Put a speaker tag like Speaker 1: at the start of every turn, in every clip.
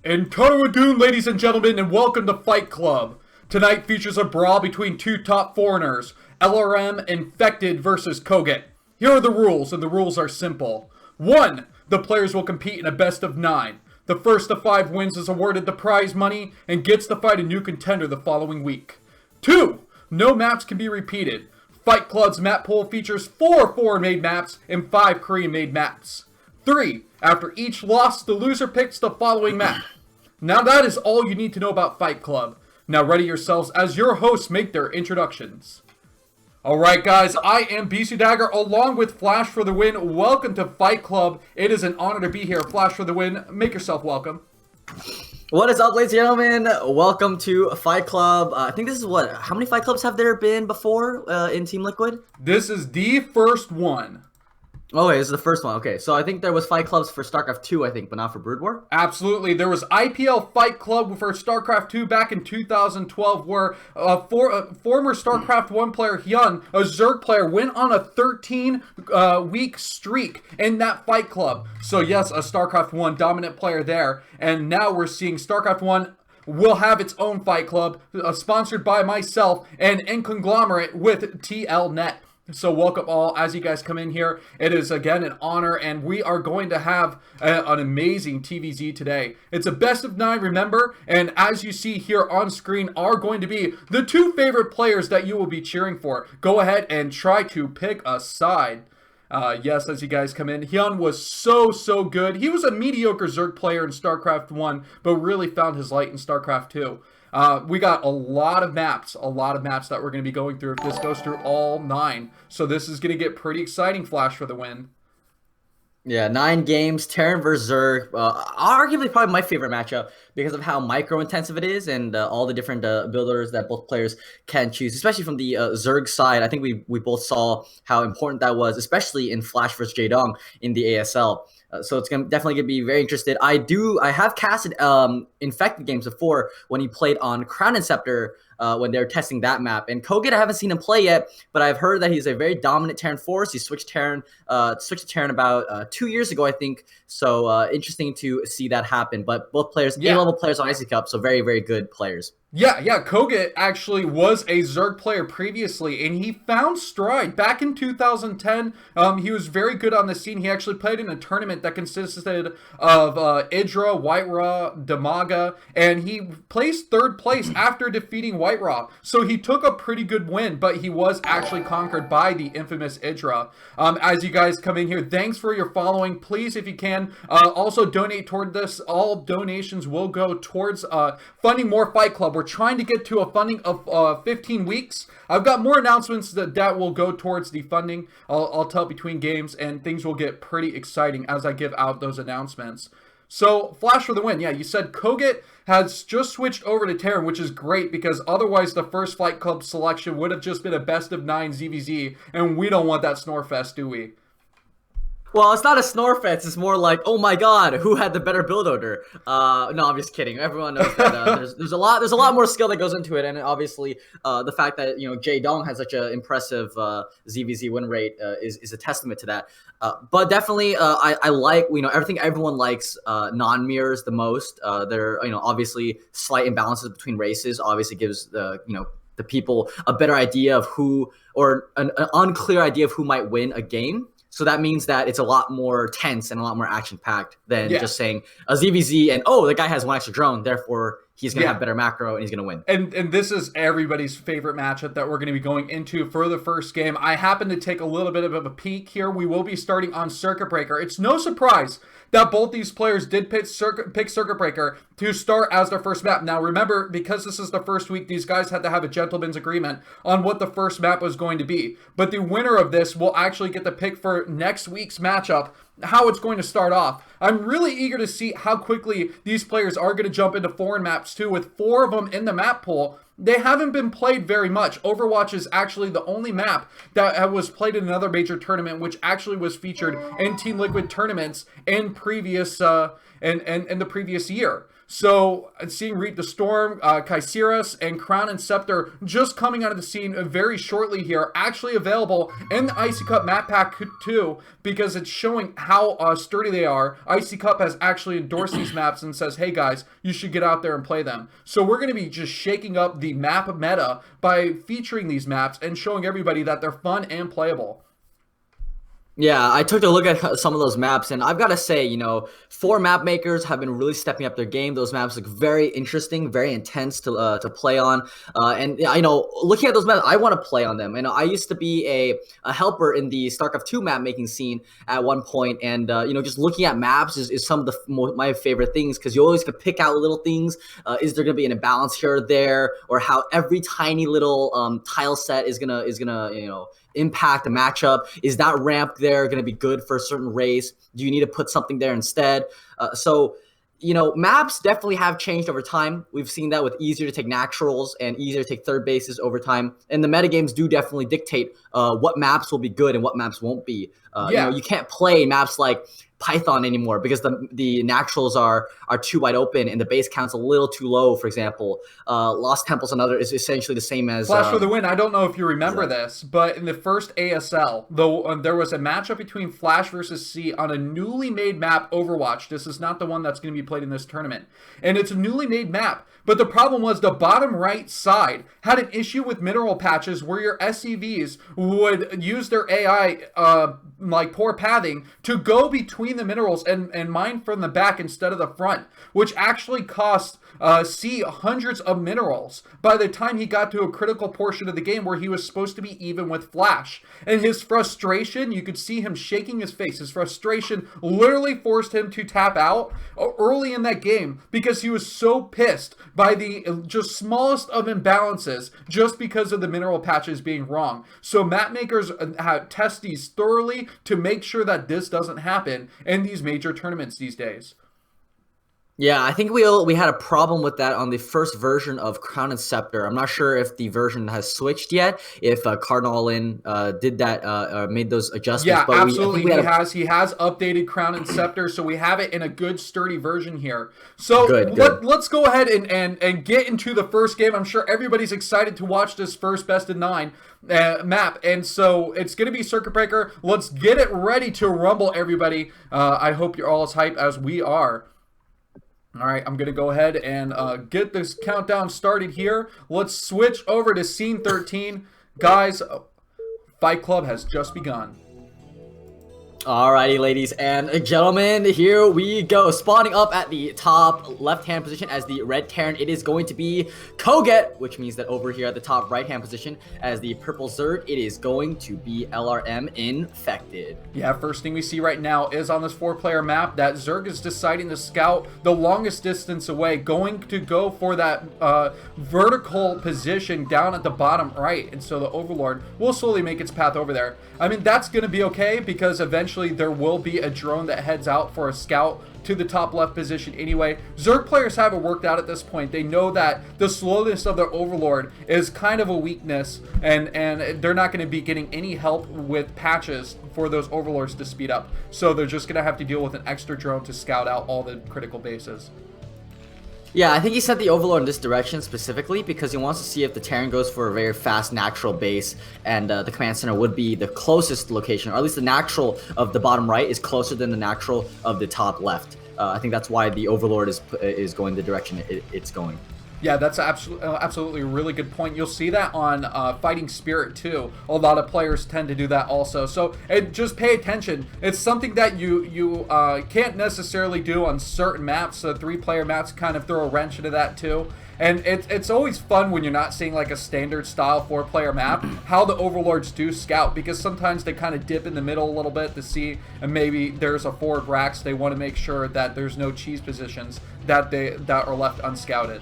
Speaker 1: Encounter Wagoon, ladies and gentlemen, and welcome to Fight Club. Tonight features a brawl between two top foreigners, LRM Infected versus Koget. Here are the rules, and the rules are simple. 1. The players will compete in a best of 9. The first of 5 wins is awarded the prize money and gets to fight a new contender the following week. 2. No maps can be repeated. Fight Club's map pool features 4 foreign-made maps and 5 Korean-made maps. 3. After each loss, the loser picks the following map. Now that is all you need to know about Fight Club. Now ready yourselves as your hosts make their introductions. Alright guys, I am BC Dagger along with Flash for the Win. Welcome to Fight Club. It is an honor to be here. Flash for the Win, make yourself welcome.
Speaker 2: What is up, ladies and gentlemen? Welcome to Fight Club. I think this is what? How many Fight Clubs have there been before in Team Liquid?
Speaker 1: This is the first one.
Speaker 2: Oh, wait, this is the first one. Okay, so I think there was Fight Clubs for StarCraft 2, I think, but not for Brood War?
Speaker 1: Absolutely. There was IPL Fight Club for StarCraft 2 back in 2012, where former StarCraft 1 player Hyun, a Zerg player, went on a 13-week streak in that Fight Club. So yes, a StarCraft 1 dominant player there. And now we're seeing StarCraft 1 will have its own Fight Club, sponsored by myself and in conglomerate with TLNet. So welcome all as you guys come in here. It is again an honor, and we are going to have an amazing TVZ today. It's a best of 9, remember, and as you see here on screen are going to be the 2 favorite players that you will be cheering for. Go ahead and try to pick a side. Yes, as you guys come in, Hyun was so good. He was a mediocre Zerg player in StarCraft 1, but really found his light in StarCraft 2. We got a lot of maps that we're going to be going through if this goes through all 9. So this is going to get pretty exciting, Flash for the win.
Speaker 2: Yeah, 9 games, Terran versus Zerg. Arguably probably my favorite matchup because of how micro-intensive it is and all the different builders that both players can choose, especially from the Zerg side. I think we both saw how important that was, especially in Flash versus Jaedong in the ASL. So it's definitely gonna be very interested. I have casted Infected games before when he played on Crown and Scepter when they're testing that map. And Koget, I haven't seen him play yet, but I've heard that he's a very dominant Terran force. He switched to Terran about 2 years ago, I think. So interesting to see that happen. But both players, A-level players on Icy Cup, so very, very good players.
Speaker 1: Yeah, Koget actually was a Zerg player previously, and he found stride. Back in 2010, he was very good on the scene. He actually played in a tournament that consisted of Idra, White Raw, Damaga, and he placed 3rd place after defeating White Raw. So he took a pretty good win, but he was actually conquered by the infamous Idra. As you guys come in here, thanks for your following. Please, if you can, also donate toward this. All donations will go towards funding more Fight Club. We're trying to get to a funding of 15 weeks. I've got more announcements that will go towards the funding. I'll tell between games, and things will get pretty exciting as I give out those announcements. So, Flash for the win. Yeah, you said Koget has just switched over to Terran, which is great because otherwise the first Fight Club selection would have just been a best of 9 ZVZ, and we don't want that Snorefest, do we?
Speaker 2: Well, it's not a Snorefest. It's more like, oh my god, who had the better build order? No, I'm just kidding. Everyone knows that there's a lot more skill that goes into it, and obviously the fact that Jaedong has such an impressive ZVZ win rate is a testament to that. But definitely, I like everything. Everyone likes non-mirrors the most. There are obviously slight imbalances between races. Obviously, gives the people a better idea of who, or an unclear idea of who might win a game. So that means that it's a lot more tense and a lot more action-packed than just saying a ZVZ and, oh, the guy has 1 extra drone, therefore he's going to have better macro and he's going to win.
Speaker 1: And this is everybody's favorite matchup that we're going to be going into for the first game. I happen to take a little bit of a peek here. We will be starting on Circuit Breaker. It's no surprise that both these players did pick Circuit Breaker to start as their first map. Now remember, because this is the first week, these guys had to have a gentleman's agreement on what the first map was going to be. But the winner of this will actually get the pick for next week's matchup, how it's going to start off. I'm really eager to see how quickly these players are going to jump into foreign maps too, with 4 of them in the map pool. They haven't been played very much. Overwatch is actually the only map that was played in another major tournament, which actually was featured in Team Liquid tournaments in previous in the previous year. So, seeing Reap the Storm, Kaisiris, and Crown and Scepter just coming out of the scene very shortly here, actually available in the Icy Cup map pack too, because it's showing how sturdy they are. Icy Cup has actually endorsed these maps and says, hey guys, you should get out there and play them. So we're going to be just shaking up the map meta by featuring these maps and showing everybody that they're fun and playable.
Speaker 2: Yeah, I took a look at some of those maps, and I've got to say, 4 map makers have been really stepping up their game. Those maps look very interesting, very intense to play on. And looking at those maps, I want to play on them. And I used to be a helper in the StarCraft 2 map making scene at one point, and just looking at maps is some of my favorite things, because you always can pick out little things. Is there going to be an imbalance here or there, or how every tiny little tile set is gonna impact a matchup? Is that ramp there going to be good for a certain race? Do you need to put something there instead? So maps definitely have changed over time. We've seen that with easier to take naturals and easier to take third bases over time. And the metagames do definitely dictate what maps will be good and what maps won't be. You can't play maps like Python anymore because the naturals are too wide open and the base count's a little too low, for example. Lost Temple's another is essentially the same as
Speaker 1: Flash for the win. I don't know if you remember this, but in the first ASL, though, there was a matchup between Flash versus C on a newly made map, Overwatch. This is not the one that's going to be played in this tournament. And it's a newly made map, but the problem was the bottom right side had an issue with mineral patches where your SCVs would use their AI like poor pathing to go between the minerals and mine from the back instead of the front, which actually cost see hundreds of minerals by the time he got to a critical portion of the game where he was supposed to be even with Flash. And his frustration, you could see him shaking his face. His frustration literally forced him to tap out early in that game because he was so pissed by the just smallest of imbalances just because of the mineral patches being wrong. So map makers test these thoroughly to make sure that this doesn't happen in these major tournaments these days.
Speaker 2: Yeah, I think we had a problem with that on the first version of Crown and Scepter. I'm not sure if the version has switched yet, if Cardinal All-In did that, made those adjustments.
Speaker 1: Yeah,
Speaker 2: but
Speaker 1: absolutely. He has updated Crown and Scepter, so we have it in a good, sturdy version here. So let's go ahead and get into the first game. I'm sure everybody's excited to watch this first best of 9 map, and so it's going to be Circuit Breaker. Let's get it ready to rumble, everybody. I hope you're all as hyped as we are. All right, I'm going to go ahead and get this countdown started here. Let's switch over to Scene 13. Guys, Fight Club has just begun.
Speaker 2: Alrighty, ladies and gentlemen, here we go. Spawning up at the top left-hand position as the red Terran, it is going to be Koget, which means that over here at the top right-hand position as the purple Zerg, it is going to be LRM Infected.
Speaker 1: Yeah, first thing we see right now is on this 4-player map that Zerg is deciding to scout the longest distance away, going to go for that vertical position down at the bottom right, and so the Overlord will slowly make its path over there. I mean, that's going to be okay because eventually there will be a drone that heads out for a scout to the top left position anyway. Zerg players have it worked out at this point. They know that the slowness of their Overlord is kind of a weakness, and they're not going to be getting any help with patches for those Overlords to speed up. So they're just going to have to deal with an extra drone to scout out all the critical bases.
Speaker 2: Yeah, I think he sent the Overlord in this direction specifically because he wants to see if the Terran goes for a very fast natural base, and the command center would be the closest location, or at least the natural of the bottom right is closer than the natural of the top left. I think that's why the Overlord is going the direction it's going.
Speaker 1: Yeah, that's absolutely a really good point. You'll see that on Fighting Spirit too. A lot of players tend to do that also. So just pay attention. It's something that you can't necessarily do on certain maps. So 3-player maps kind of throw a wrench into that too. And it's always fun when you're not seeing like a standard style 4-player map, how the Overlords do scout, because sometimes they kind of dip in the middle a little bit to see, and maybe there's a forward rack, so they want to make sure that there's no cheese positions that are left unscouted.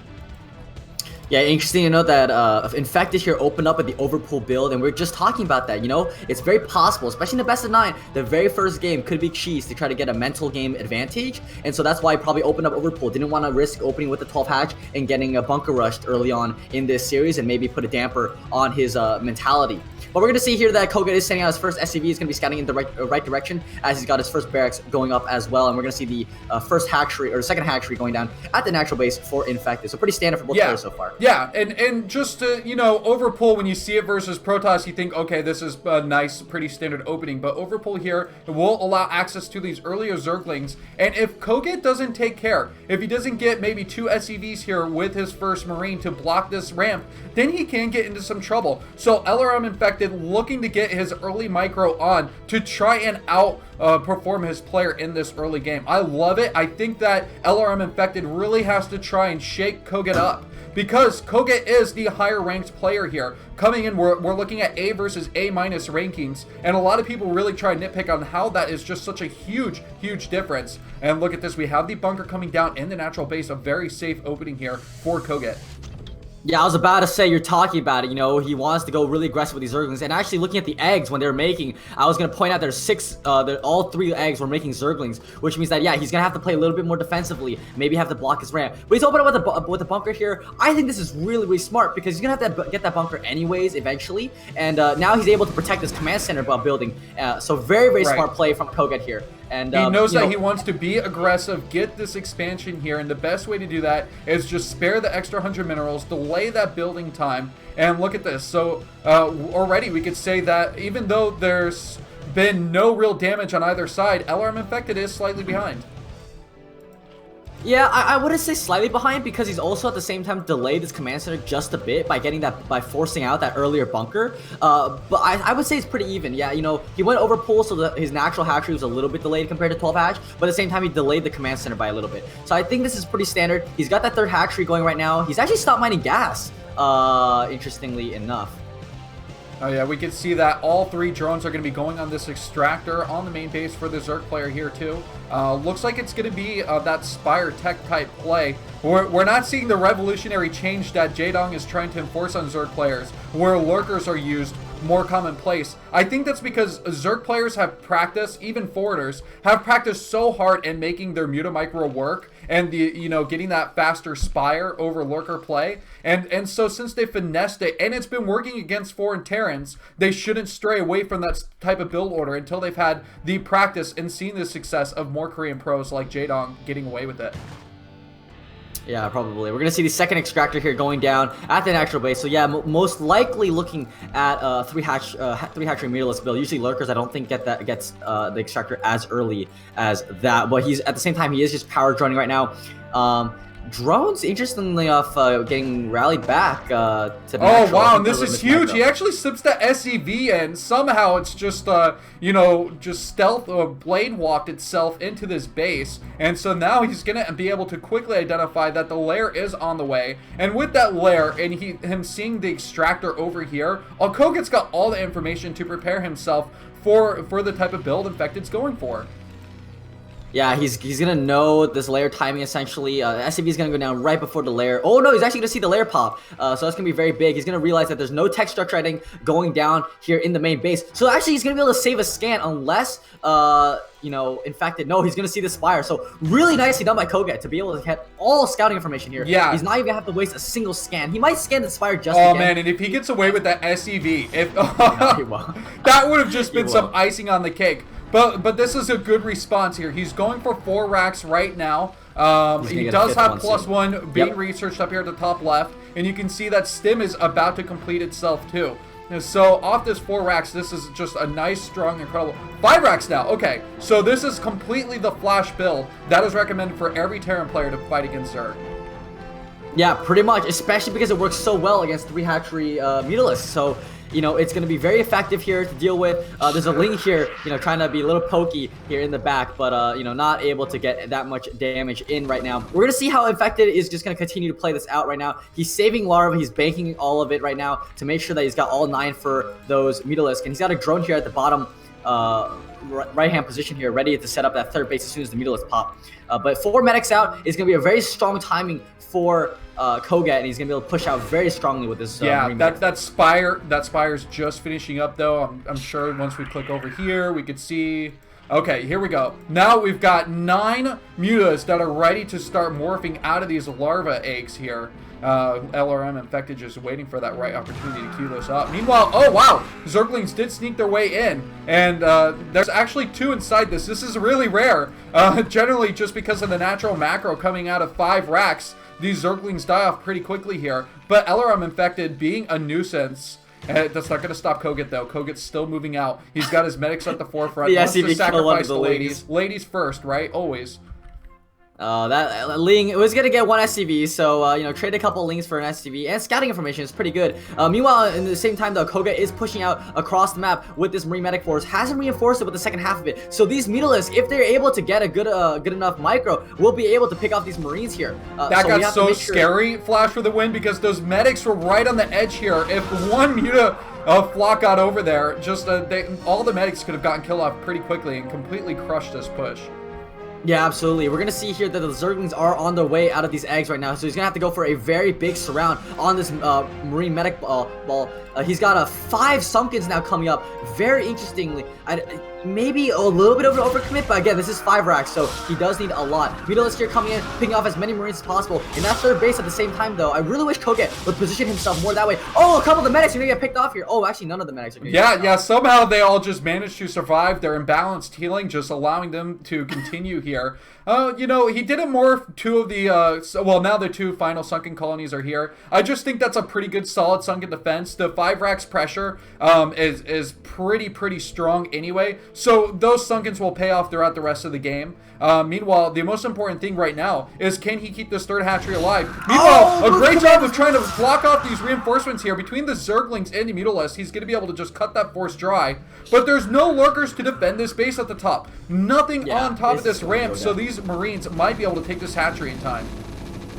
Speaker 2: Yeah, interesting to note that Infected here opened up at the Overpool build, and we're just talking about that, you know? It's very possible, especially in the best of 9, the very first game could be cheese to try to get a mental game advantage, and so that's why he probably opened up Overpool. Didn't want to risk opening with the 12 hatch and getting a bunker rushed early on in this series and maybe put a damper on his mentality. But we're going to see here that Koget is sending out his first SCV. He's going to be scouting in the right direction as he's got his first barracks going up as well. And we're going to see the first hatchery, or second hatchery going down at the natural base for Infected. So pretty standard for both players so far.
Speaker 1: Yeah, and just to, you know, Overpool, when you see it versus Protoss, you think, okay, this is a nice, pretty standard opening. But Overpool here will allow access to these earlier Zerglings. And if Koget doesn't take care, if he doesn't get maybe 2 SCVs here with his first Marine to block this ramp, then he can get into some trouble. So LRM Infected looking to get his early micro on to try and outperform his player in this early game. I love it. I think that LRM Infected really has to try and shake Koget up, because Koget is the higher ranked player here. Coming in, we're looking at A versus A- rankings, and a lot of people really try and nitpick on how that is just such a huge difference. And look at this, we have the bunker coming down in the natural base, a very safe opening here for Koget.
Speaker 2: Yeah, I was about to say, you're talking about it, you know, he wants to go really aggressive with these Zerglings, and actually looking at the eggs when they're making, I was going to point out there's 6, all 3 eggs were making Zerglings, which means that, yeah, he's going to have to play a little bit more defensively, maybe have to block his ramp, but he's opening up with the bunker here. I think this is really smart, because he's going to have to get that bunker anyways, eventually, and now he's able to protect his command center building, so very smart play from Koget here. And,
Speaker 1: he knows that he wants to be aggressive, get this expansion here, and the best way to do that is just spare the extra 100 minerals, delay that building time, and look at this. So already we could say that even though there's been no real damage on either side, LRM Infected is slightly behind.
Speaker 2: Yeah, I wouldn't say slightly behind because he's also at the same time delayed his command center just a bit by getting that by forcing out that earlier bunker. But I would say it's pretty even. Yeah, you know, he went over pull, so his natural hatchery was a little bit delayed compared to 12 hatch, but at the same time he delayed the command center by a little bit. So I think this is pretty standard. He's got that third hatchery going right now. He's actually stopped mining gas. Interestingly enough.
Speaker 1: Oh yeah, we can see that all 3 drones are going to be going on this extractor on the main base for the Zerg player here too. Looks like it's going to be that Spire tech type play. We're not seeing the revolutionary change that Jaedong is trying to enforce on Zerg players, where lurkers are used more commonplace. I think that's because Zerg players have practiced, even foreigners, have practiced so hard in making their Mutamicro work and getting that faster Spire over lurker play. And so since they finessed it and it's been working against foreign Terrans, they shouldn't stray away from that type of build order until they've had the practice and seen the success of more Korean pros like Jaedong getting away with it.
Speaker 2: Yeah, probably. We're going to see the second extractor here going down at the natural base. So yeah, most likely looking at three hatchery meterless build. Usually lurkers, I don't think gets the extractor as early as that. But he's at the same time, he is just power droning right now. Drones, interestingly enough, getting rallied back to natural.
Speaker 1: Oh wow, and this is huge. He actually slips the SCV in. Somehow it's just just stealth blade walked itself into this base, and so now he's gonna be able to quickly identify that the lair is on the way. And with that lair and him seeing the extractor over here, Koget's got all the information to prepare himself for the type of build Infected's going for.
Speaker 2: Yeah, he's gonna know this layer timing essentially. SCV is gonna go down right before the layer. Oh no, he's actually gonna see the layer pop. So that's gonna be very big. He's gonna realize that there's no tech structure adding going down here in the main base. So actually, he's gonna be able to save a scan unless Infected. No, he's gonna see the Spire. So really nicely done by Koget to be able to get all scouting information here.
Speaker 1: Yeah,
Speaker 2: he's not even gonna have to waste a single scan. He might scan the Spire just.
Speaker 1: Oh
Speaker 2: again.
Speaker 1: Man, and if he gets away with that SCV,
Speaker 2: No, he won't.
Speaker 1: That would have just been some icing on the cake. But this is a good response here. He's going for 4 racks right now. He does have +1 being researched up here at the top left. And you can see that Stim is about to complete itself too. And so off this 4 racks, this is just a nice, strong, incredible... 5 racks now. Okay, so this is completely the flash build that is recommended for every Terran player to fight against Zerg.
Speaker 2: Yeah, pretty much, especially because it works so well against 3 hatchery Mutalisks. So, it's going to be very effective here to deal with. There's a Ling here, trying to be a little pokey here in the back, but, not able to get that much damage in right now. We're going to see how Infected is just going to continue to play this out right now. He's saving Larva. He's banking all of it right now to make sure that he's got all 9 for those Mutalisks. And he's got a drone here at the bottom right-hand position here, ready to set up that third base as soon as the Mutalisks pop. But 4 medics out is going to be a very strong timing for Koget, and he's gonna be able to push out very strongly with this.
Speaker 1: That Spire's just finishing up though. I'm sure once we click over here, we could see. Okay, here we go. Now we've got 9 mutas that are ready to start morphing out of these larva eggs here. LRM Infected just waiting for that right opportunity to queue those up. Meanwhile, oh wow, Zerglings did sneak their way in, and there's actually 2 inside this. This is really rare. Generally, just because of the natural macro coming out of 5 racks, these Zerglings die off pretty quickly here. But LRM Infected being a nuisance, that's not going to stop Koget though. Koget's still moving out. He's got his medics at the forefront. He wants to sacrifice the ladies. Ladies first, right? Always.
Speaker 2: That Ling was gonna get 1 SCV, so trade a couple Lings for an SCV, and scouting information is pretty good. Meanwhile, in the same time though, Koget is pushing out across the map with this Marine Medic Force, hasn't reinforced it with the second half of it. So these Mutalisks, if they're able to get a good enough micro, will be able to pick off these Marines here.
Speaker 1: That got so scary, Flash for the win, because those medics were right on the edge here. If one Muta flock got over there, just all the medics could have gotten killed off pretty quickly and completely crushed this push.
Speaker 2: Yeah, absolutely. We're going to see here that the Zerglings are on their way out of these eggs right now. So he's going to have to go for a very big surround on this Marine Medic ball. He's got 5 Sunkens now coming up. Very interestingly, maybe a little bit of an overcommit, but again, this is 5 racks, so he does need a lot. Mutalisks here coming in, picking off as many Marines as possible. In that third base at the same time, though, I really wish Koget would position himself more that way. Oh, a couple of the medics are going to get picked off here. Oh, actually, none of the medics are going to get picked off.
Speaker 1: Somehow they all just managed to survive their imbalanced healing, just allowing them to continue here. He didn't morph 2 of the, now the 2 final Sunken colonies are here. I just think that's a pretty good, solid Sunken defense. The 5 racks pressure is pretty strong anyway. So those sunkens will pay off throughout the rest of the game. Meanwhile, the most important thing right now is, can he keep this third hatchery alive? Meanwhile, a great job of trying to block off these reinforcements here. Between the Zerglings and the Mutalisks, he's going to be able to just cut that force dry. But there's no lurkers to defend this base at the top. Nothing on top of this ramp, so these Marines might be able to take this hatchery in time.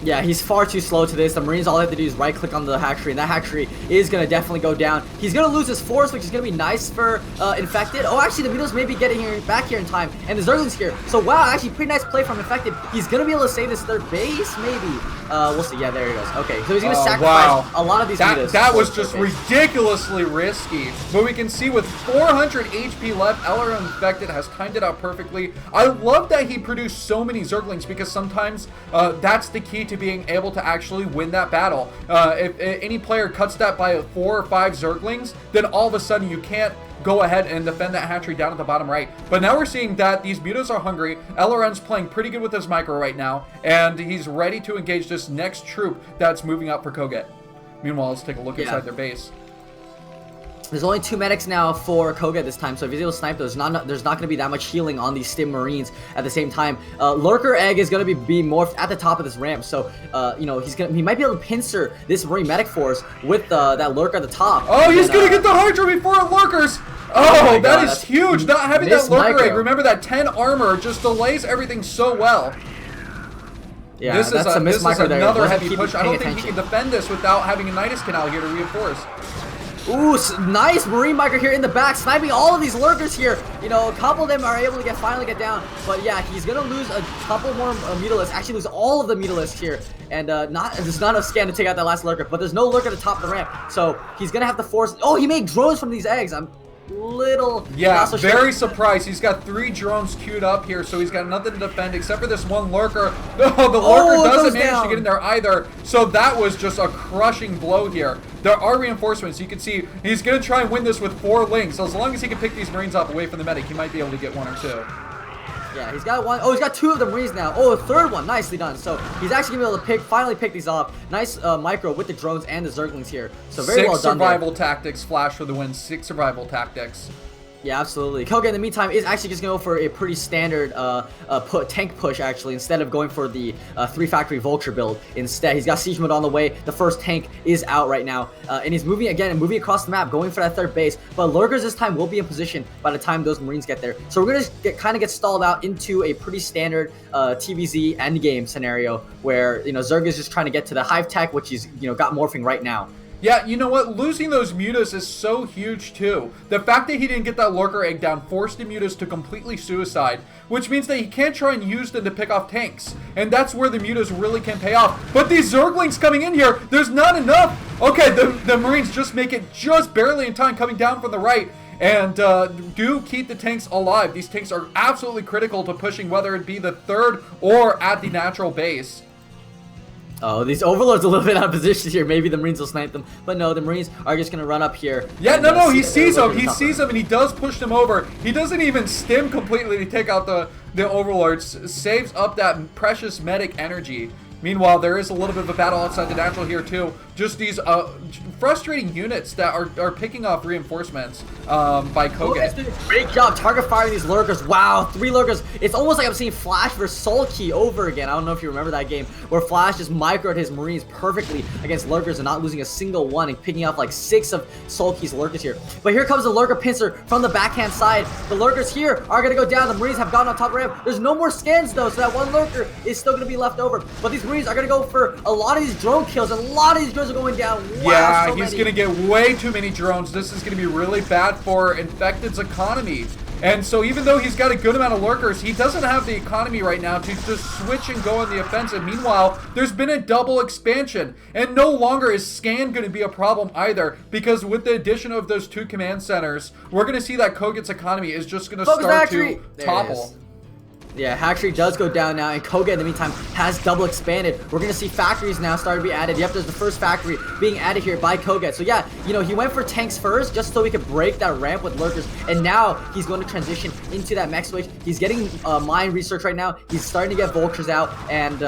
Speaker 2: Yeah, he's far too slow to this. The Marines, all they have to do is right-click on the hatchery, and that hatchery is going to definitely go down. He's going to lose his force, which is going to be nice for Infected. Oh, actually, the Beetles may be getting back here in time, and the Zerglings here. So, wow, actually, pretty nice play from Infected. He's going to be able to save this third base, maybe. We'll see. Yeah, there he goes. Okay, so he's going to sacrifice a lot of these Beetles.
Speaker 1: That was just ridiculously risky. But we can see with 400 HP left, LRM Infected has timed it out perfectly. I love that he produced so many Zerglings, because sometimes that's the key to being able to actually win that battle. If any player cuts that by 4 or 5 Zerglings, then all of a sudden you can't go ahead and defend that hatchery down at the bottom right. But now we're seeing that these Mutos are hungry. LRN's playing pretty good with his micro right now, and he's ready to engage this next troop that's moving up for Koget. Meanwhile, let's take a look inside their base.
Speaker 2: There's only 2 medics now for Koget this time, so if he's able to snipe those, there's not going to be that much healing on these Stim Marines at the same time. Lurker Egg is going to be morphed at the top of this ramp, so you know, he might be able to pincer this Marine medic force with that Lurker at the top.
Speaker 1: Oh, he's going to get the Hydra before it Lurkers! Oh, that is huge! Not having that Lurker Egg, remember that 10 armor just delays everything so well.
Speaker 2: Yeah,
Speaker 1: this is another heavy push. I don't think he can
Speaker 2: attention.
Speaker 1: defend this without having a Nidus Canal here to reinforce.
Speaker 2: Ooh, nice Marine Micro here in the back, sniping all of these lurkers here. You know, a couple of them are able to finally get down. But yeah, he's going to lose a couple more Mutalisks, actually lose all of the Mutalisks here. And there's not enough scan to take out that last lurker, but there's no lurker at the top of the ramp. So he's going to have to force... Oh, he made drones from these eggs. I'm very
Speaker 1: surprised. He's got 3 drones queued up here, so he's got nothing to defend except for this one lurker. Oh, the lurker doesn't manage to get in there either, so that was just a crushing blow here. There are reinforcements. You can see he's going to try and win this with 4 links, so as long as he can pick these Marines up away from the medic, he might be able to get 1 or 2.
Speaker 2: Yeah, he's got 1. Oh, he's got 2 of the Marines now. Oh, a 3rd one. Nicely done. So he's actually going to be able to finally pick these off. Nice micro with the drones and the Zerglings here. So very well done.
Speaker 1: 6 survival tactics. Flash for the win. 6 survival tactics.
Speaker 2: Yeah, absolutely. Koget, in the meantime, is actually just going to go for a pretty standard tank push, actually, instead of going for the 3-factory Vulture build. Instead, he's got Siege Mode on the way. The first tank is out right now. And he's moving again and moving across the map, going for that 3rd base. But Lurkers this time will be in position by the time those Marines get there. So we're going to kind of get stalled out into a pretty standard TVZ endgame scenario where, you know, Zerg is just trying to get to the Hive Tech, which he's, you know, got morphing right now.
Speaker 1: Yeah, you know what? Losing those Mutas is so huge, too. The fact that he didn't get that Lurker Egg down forced the Mutas to completely suicide, which means that he can't try and use them to pick off tanks. And that's where the Mutas really can pay off. But these Zerglings coming in here, there's not enough. Okay, the Marines just make it just barely in time coming down from the right. And do keep the tanks alive. These tanks are absolutely critical to pushing, whether it be the 3rd or at the natural base.
Speaker 2: Oh, these Overlords a little bit out of position here. Maybe the Marines will snipe them. But no, the Marines are just going to run up here.
Speaker 1: Yeah, no, he sees them. He sees them, and he does push them over. He doesn't even stim completely to take out the Overlords. Saves up that precious medic energy. Meanwhile, there is a little bit of a battle outside the natural here, too. Just these frustrating units that are picking off reinforcements by Koget.
Speaker 2: Great job target firing these lurkers. Wow, 3 lurkers. It's almost like I'm seeing Flash versus Sulky over again. I don't know if you remember that game where Flash just microed his Marines perfectly against lurkers and not losing a single one and picking off like 6 of Sulky's lurkers here. But here comes the lurker pincer from the backhand side. The lurkers here are going to go down. The Marines have gone on top of the ramp. There's no more scans though, so that 1 lurker is still going to be left over. But these Marines are going to go for a lot of these drone kills, and a lot of these drones are going down. Wow,
Speaker 1: yeah,
Speaker 2: so
Speaker 1: he's going to get way too many drones. This is going to be really bad for Infected's economy. And so even though he's got a good amount of lurkers, he doesn't have the economy right now to just switch and go on the offensive. Meanwhile, there's been a double expansion, and no longer is scan going to be a problem either, because with the addition of those 2 command centers, we're going to see that Koget's economy is just going to start to topple.
Speaker 2: Yeah, Hatchery does go down now, and Koget in the meantime has double expanded. We're going to see factories now start to be added. Yep, there's the first factory being added here by Koget. So yeah, you know, he went for tanks first just so he could break that ramp with lurkers, and now he's going to transition into that mech switch. He's getting mine research right now. He's starting to get vultures out, and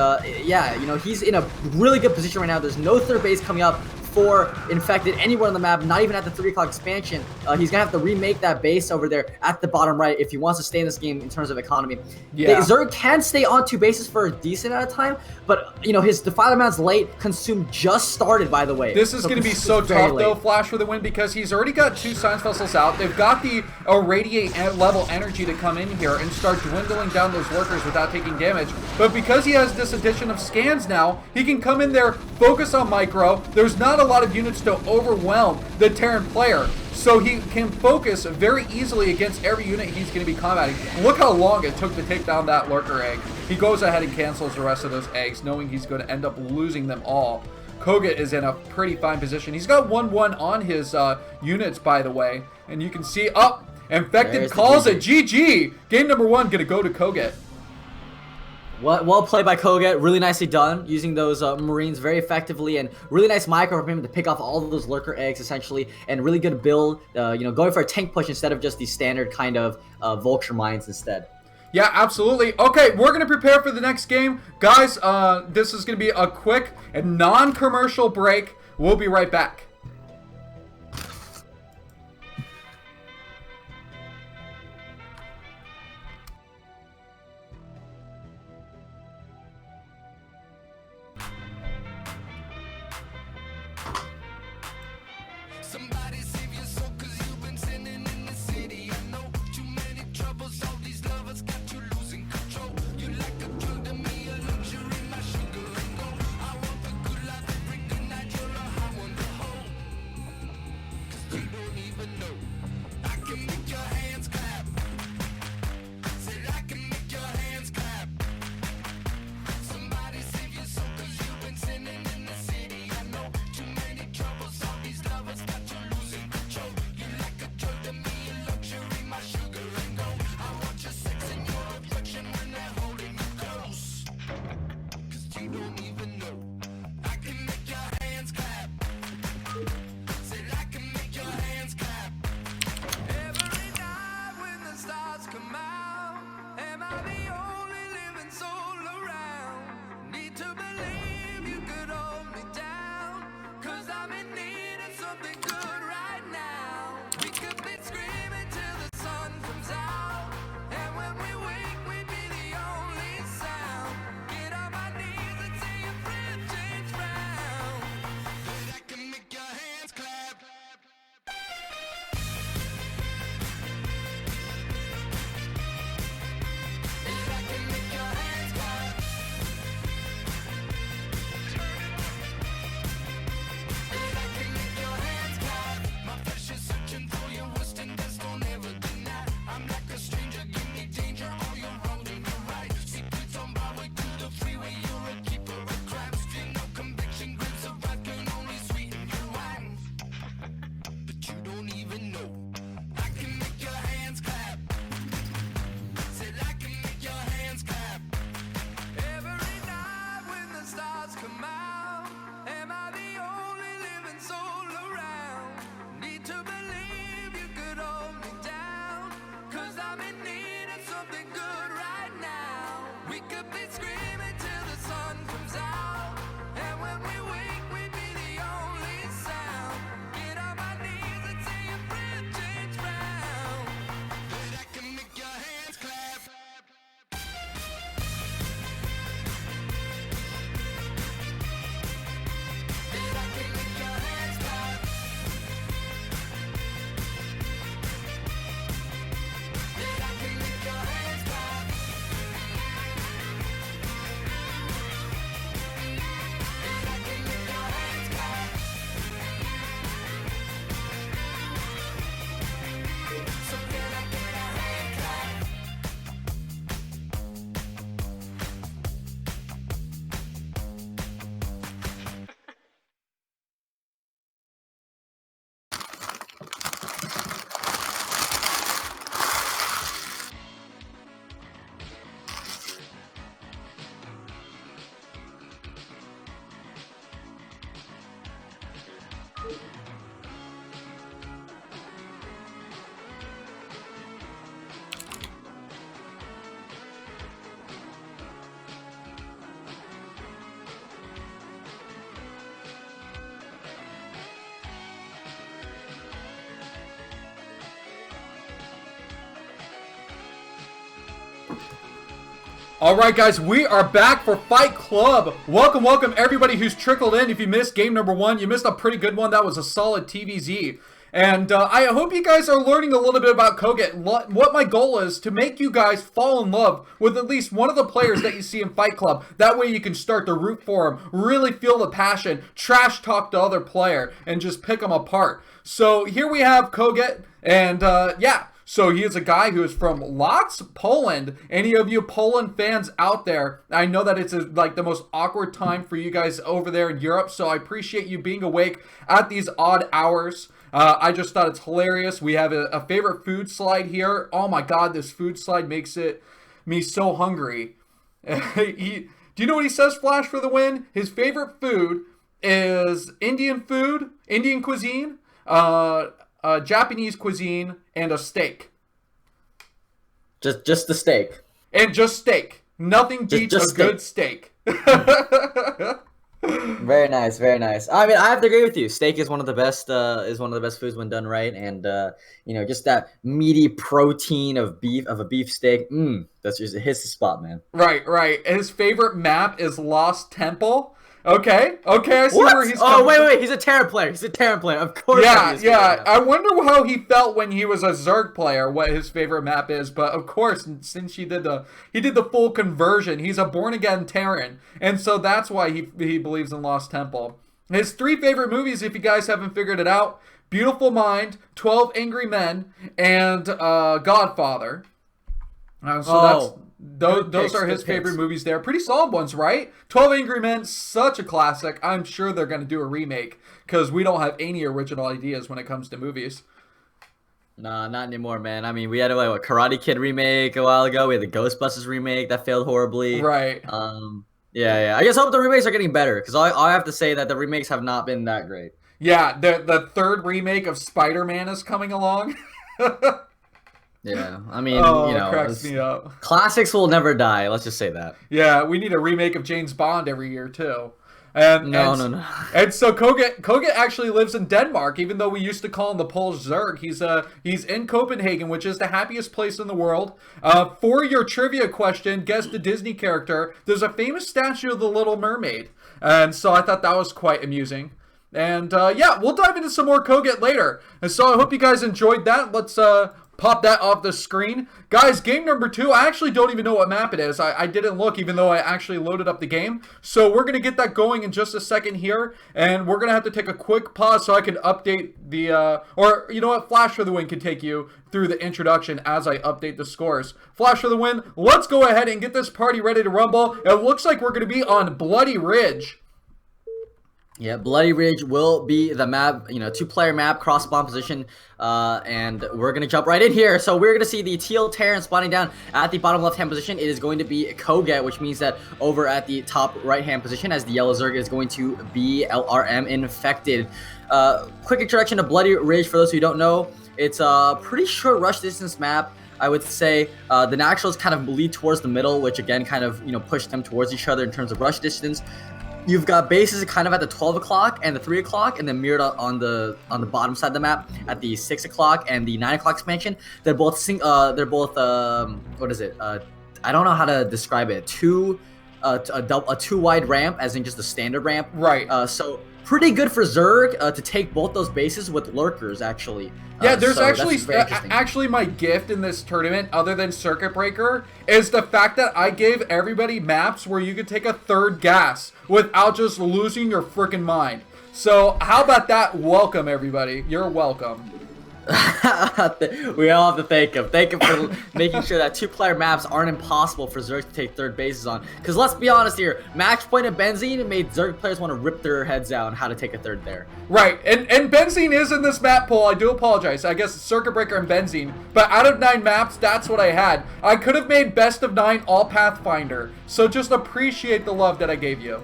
Speaker 2: yeah, you know, he's in a really good position right now. There's no 3rd base coming up for Infected anywhere on the map, not even at the 3 o'clock expansion. He's gonna have to remake that base over there at the bottom right if he wants to stay in this game in terms of economy.
Speaker 1: Yeah.
Speaker 2: Zerg can stay on 2 bases for a decent amount of time, but his Defiler Man's late. Consume just started, by the way.
Speaker 1: This is going to be so tough, though, Flash, for the win, because he's already got 2 Science Vessels out. They've got the Irradiate level energy to come in here and start dwindling down those lurkers without taking damage. But because he has this addition of scans now, he can come in there, focus on Micro. There's not a lot of units to overwhelm the Terran player. So he can focus very easily against every unit he's going to be combating. Look how long it took to take down that lurker egg. He goes ahead and cancels the rest of those eggs, knowing he's going to end up losing them all. Koget is in a pretty fine position. He's got 1-1 on his units, by the way. And you can see, Infected calls it. GG! Game number 1 going to go to Koget.
Speaker 2: Well played by Koget. Really nicely done, using those Marines very effectively, and really nice micro from him to pick off all of those lurker eggs, essentially, and really good build, going for a tank push instead of just the standard kind of Vulture mines instead.
Speaker 1: Yeah, absolutely. Okay, we're going to prepare for the next game. Guys, this is going to be a quick and non-commercial break. We'll be right back.
Speaker 3: Somebody save your soul, 'cause you've been sinning in the city. I know too many troubles, all these lovers got you losing control. You like a drug to me, a luxury, my sugar and gold. I want the good life every good night, you're a high one to hold.
Speaker 1: Alright guys, we are back for Fight Club. Welcome everybody who's trickled in. If you missed game number 1, you missed a pretty good one. That was a solid TVZ. And I hope you guys are learning a little bit about Koget. What my goal is to make you guys fall in love with at least one of the players that you see in Fight Club. That way you can start to root for him, really feel the passion, trash talk the other player, and just pick them apart. So here we have Koget, and yeah. So he is a guy who is from Lodz, Poland. Any of you Poland fans out there, I know that it's like the most awkward time for you guys over there in Europe, so I appreciate you being awake at these odd hours. I just thought it's hilarious. We have a favorite food slide here. Oh my god, this food slide makes me so hungry. Do you know what he says, Flash, for the win? His favorite food is Indian food, Indian cuisine, Japanese cuisine, and a steak.
Speaker 2: Just the steak.
Speaker 1: And just steak. Nothing beats a good steak.
Speaker 2: Very nice, very nice. I mean, I have to agree with you. Steak is one of the best foods when done right, and you know, just that meaty protein of a beef steak. That's just, it hits the spot, man.
Speaker 1: Right. His favorite map is Lost Temple. Okay, I see where he's
Speaker 2: coming. Oh, wait, he's a Terran player. Of course.
Speaker 1: Yeah. I wonder how he felt when he was a Zerg player, what his favorite map is, but of course, since he did the full conversion, he's a born-again Terran, and so that's why he believes in Lost Temple. His 3 favorite movies, if you guys haven't figured it out, Beautiful Mind, 12 Angry Men, and Godfather. Those are his favorite movies there. Pretty solid ones, right? 12 Angry Men, such a classic. I'm sure they're going to do a remake because we don't have any original ideas when it comes to movies.
Speaker 2: Nah, not anymore, man. I mean, we had a Karate Kid remake a while ago. We had the Ghostbusters remake that failed horribly.
Speaker 1: Right.
Speaker 2: Yeah. I just hope the remakes are getting better because I have to say that the remakes have not been that great.
Speaker 1: Yeah, the 3rd remake of Spider-Man is coming along.
Speaker 2: Yeah, I mean,
Speaker 1: you know, it cracks me up.
Speaker 2: Classics will never die. Let's just say that.
Speaker 1: Yeah, we need a remake of James Bond every year too. No. And so Koget actually lives in Denmark, even though we used to call him the Polish Zerg. He's in Copenhagen, which is the happiest place in the world. For your trivia question, guess the Disney character. There's a famous statue of the Little Mermaid, and so I thought that was quite amusing. And yeah, we'll dive into some more Koget later. And so I hope you guys enjoyed that. Let's pop that off the screen. Guys, game number 2, I actually don't even know what map it is. I didn't look, even though I actually loaded up the game. So we're going to get that going in just a second here. And we're going to have to take a quick pause so I can update the, or you know what, Flash for the Win can take you through the introduction as I update the scores. Flash for the Win, let's go ahead and get this party ready to rumble. It looks like we're going to be on Bloody Ridge.
Speaker 2: Yeah, Bloody Ridge will be the map, you know, 2-player map, cross-spawn position, and we're going to jump right in here. So we're going to see the teal Terran spawning down at the bottom left-hand position. It is going to be Koget, which means that over at the top right-hand position, as the yellow Zerg, is going to be LRM Infected. Quick introduction to Bloody Ridge, for those who don't know, it's a pretty short rush distance map. I would say the naturals kind of lead towards the middle, which again kind of, you know, push them towards each other in terms of rush distance. You've got bases kind of at the 12 o'clock and the 3 o'clock, and then mirrored on the bottom side of the map at the 6 o'clock and the 9 o'clock expansion. They're both what is it? I don't know how to describe it. A 2 wide ramp, as in just a standard ramp.
Speaker 1: Right.
Speaker 2: So pretty good for Zerg to take both those bases with lurkers, actually.
Speaker 1: Yeah, there's actually my gift in this tournament, other than Circuit Breaker, is the fact that I gave everybody maps where you could take a 3rd gas without just losing your freaking mind. So how about that? Welcome, everybody. You're welcome.
Speaker 2: We all have to thank him. Thank him for making sure that 2-player maps aren't impossible for Zerg to take 3rd bases on. Because let's be honest here, Match Point and Benzene made Zerg players want to rip their heads out on how to take a 3rd there.
Speaker 1: Right, and Benzene is in this map poll. I do apologize. I guess it's Circuit Breaker and Benzene. But out of 9 maps, that's what I had. I could have made best of 9 all Pathfinder. So just appreciate the love that I gave you.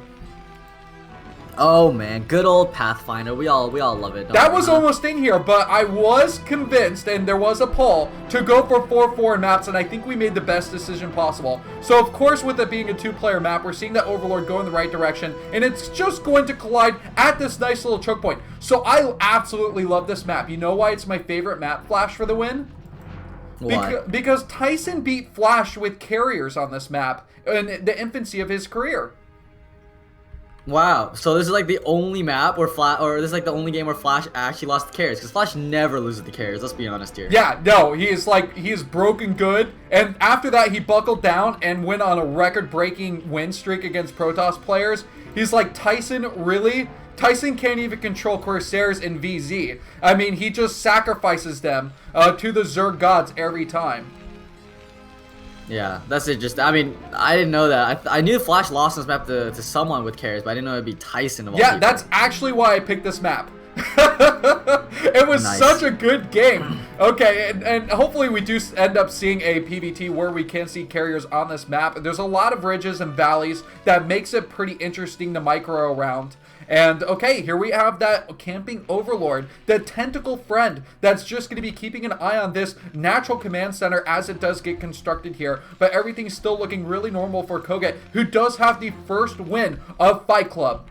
Speaker 2: Oh man, good old Pathfinder. We all love it.
Speaker 1: That was almost in here, but I was convinced, and there was a poll, to go for 4 maps, and I think we made the best decision possible. So of course, with it being a 2-player map, we're seeing that Overlord go in the right direction, and it's just going to collide at this nice little choke point. So I absolutely love this map. You know why it's my favorite map, Flash for the Win?
Speaker 2: Why?
Speaker 1: Because Tyson beat Flash with carriers on this map in the infancy of his career.
Speaker 2: Wow. So this is like the only map where this is like the only game where Flash actually lost the carries, because Flash never loses the carries. Let's be honest here.
Speaker 1: Yeah, no, he is broken good, and after that he buckled down and went on a record-breaking win streak against Protoss players. He's like, Tyson, really? Tyson can't even control Corsairs in VZ. I mean, he just sacrifices them to the Zerg gods every time.
Speaker 2: Yeah, that's it. I mean, I didn't know that. I knew Flash lost this map to someone with carries, but I didn't know it'd be Tyson of all
Speaker 1: Yeah,
Speaker 2: people.
Speaker 1: that's actually why I picked this map. It was
Speaker 2: Nice.
Speaker 1: such a good game. Okay, and hopefully we do end up seeing a PvT where we can see carriers on this map. There's a lot of ridges and valleys that makes it pretty interesting to micro around. And okay, here we have that camping overlord, the tentacle friend that's just going to be keeping an eye on this natural command center as it does get constructed here. But everything's still looking really normal for Koget, who does have the first win of Fight Club.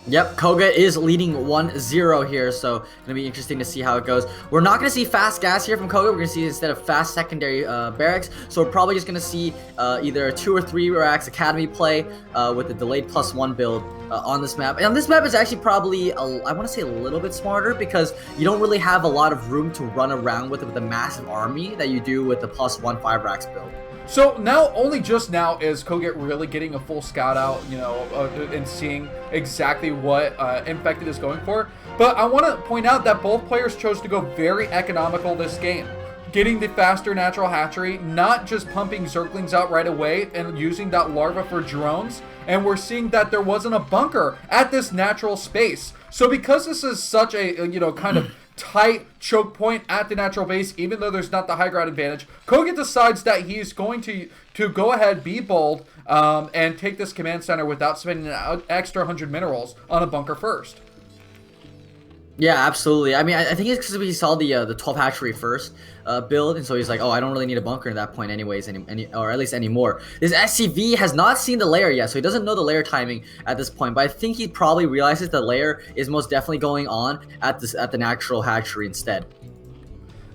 Speaker 2: Yep, Koget is leading 1-0 here, so gonna be interesting to see how it goes. We're not gonna see fast gas here from Koget. We're gonna see instead of fast secondary barracks. So we're probably just gonna see either a 2 or 3 racks academy play with the delayed +1 build on this map. And on this map is actually probably I want to say a little bit smarter, because you don't really have a lot of room to run around with a massive army that you do with the +1 5 racks build.
Speaker 1: So now, only just now is Koget really getting a full scout out, you know, and seeing exactly what Infected is going for. But I want to point out that both players chose to go very economical this game. Getting the faster natural hatchery, not just pumping Zerglings out right away and using that larva for drones. And we're seeing that there wasn't a bunker at this natural space. So because this is such a, you know, kind of tight choke point at the natural base, even though there's not the high ground advantage, Koget decides that he's going to go ahead, be bold, and take this command center without spending an extra 100 minerals on a bunker first.
Speaker 2: Yeah, absolutely. I mean, I think it's because he saw the 12 hatchery first build, and so he's like, oh, I don't really need a bunker at that point anyways, or at least anymore. This SCV has not seen the layer yet, so he doesn't know the layer timing at this point, but I think he probably realizes the layer is most definitely going on at the natural hatchery instead.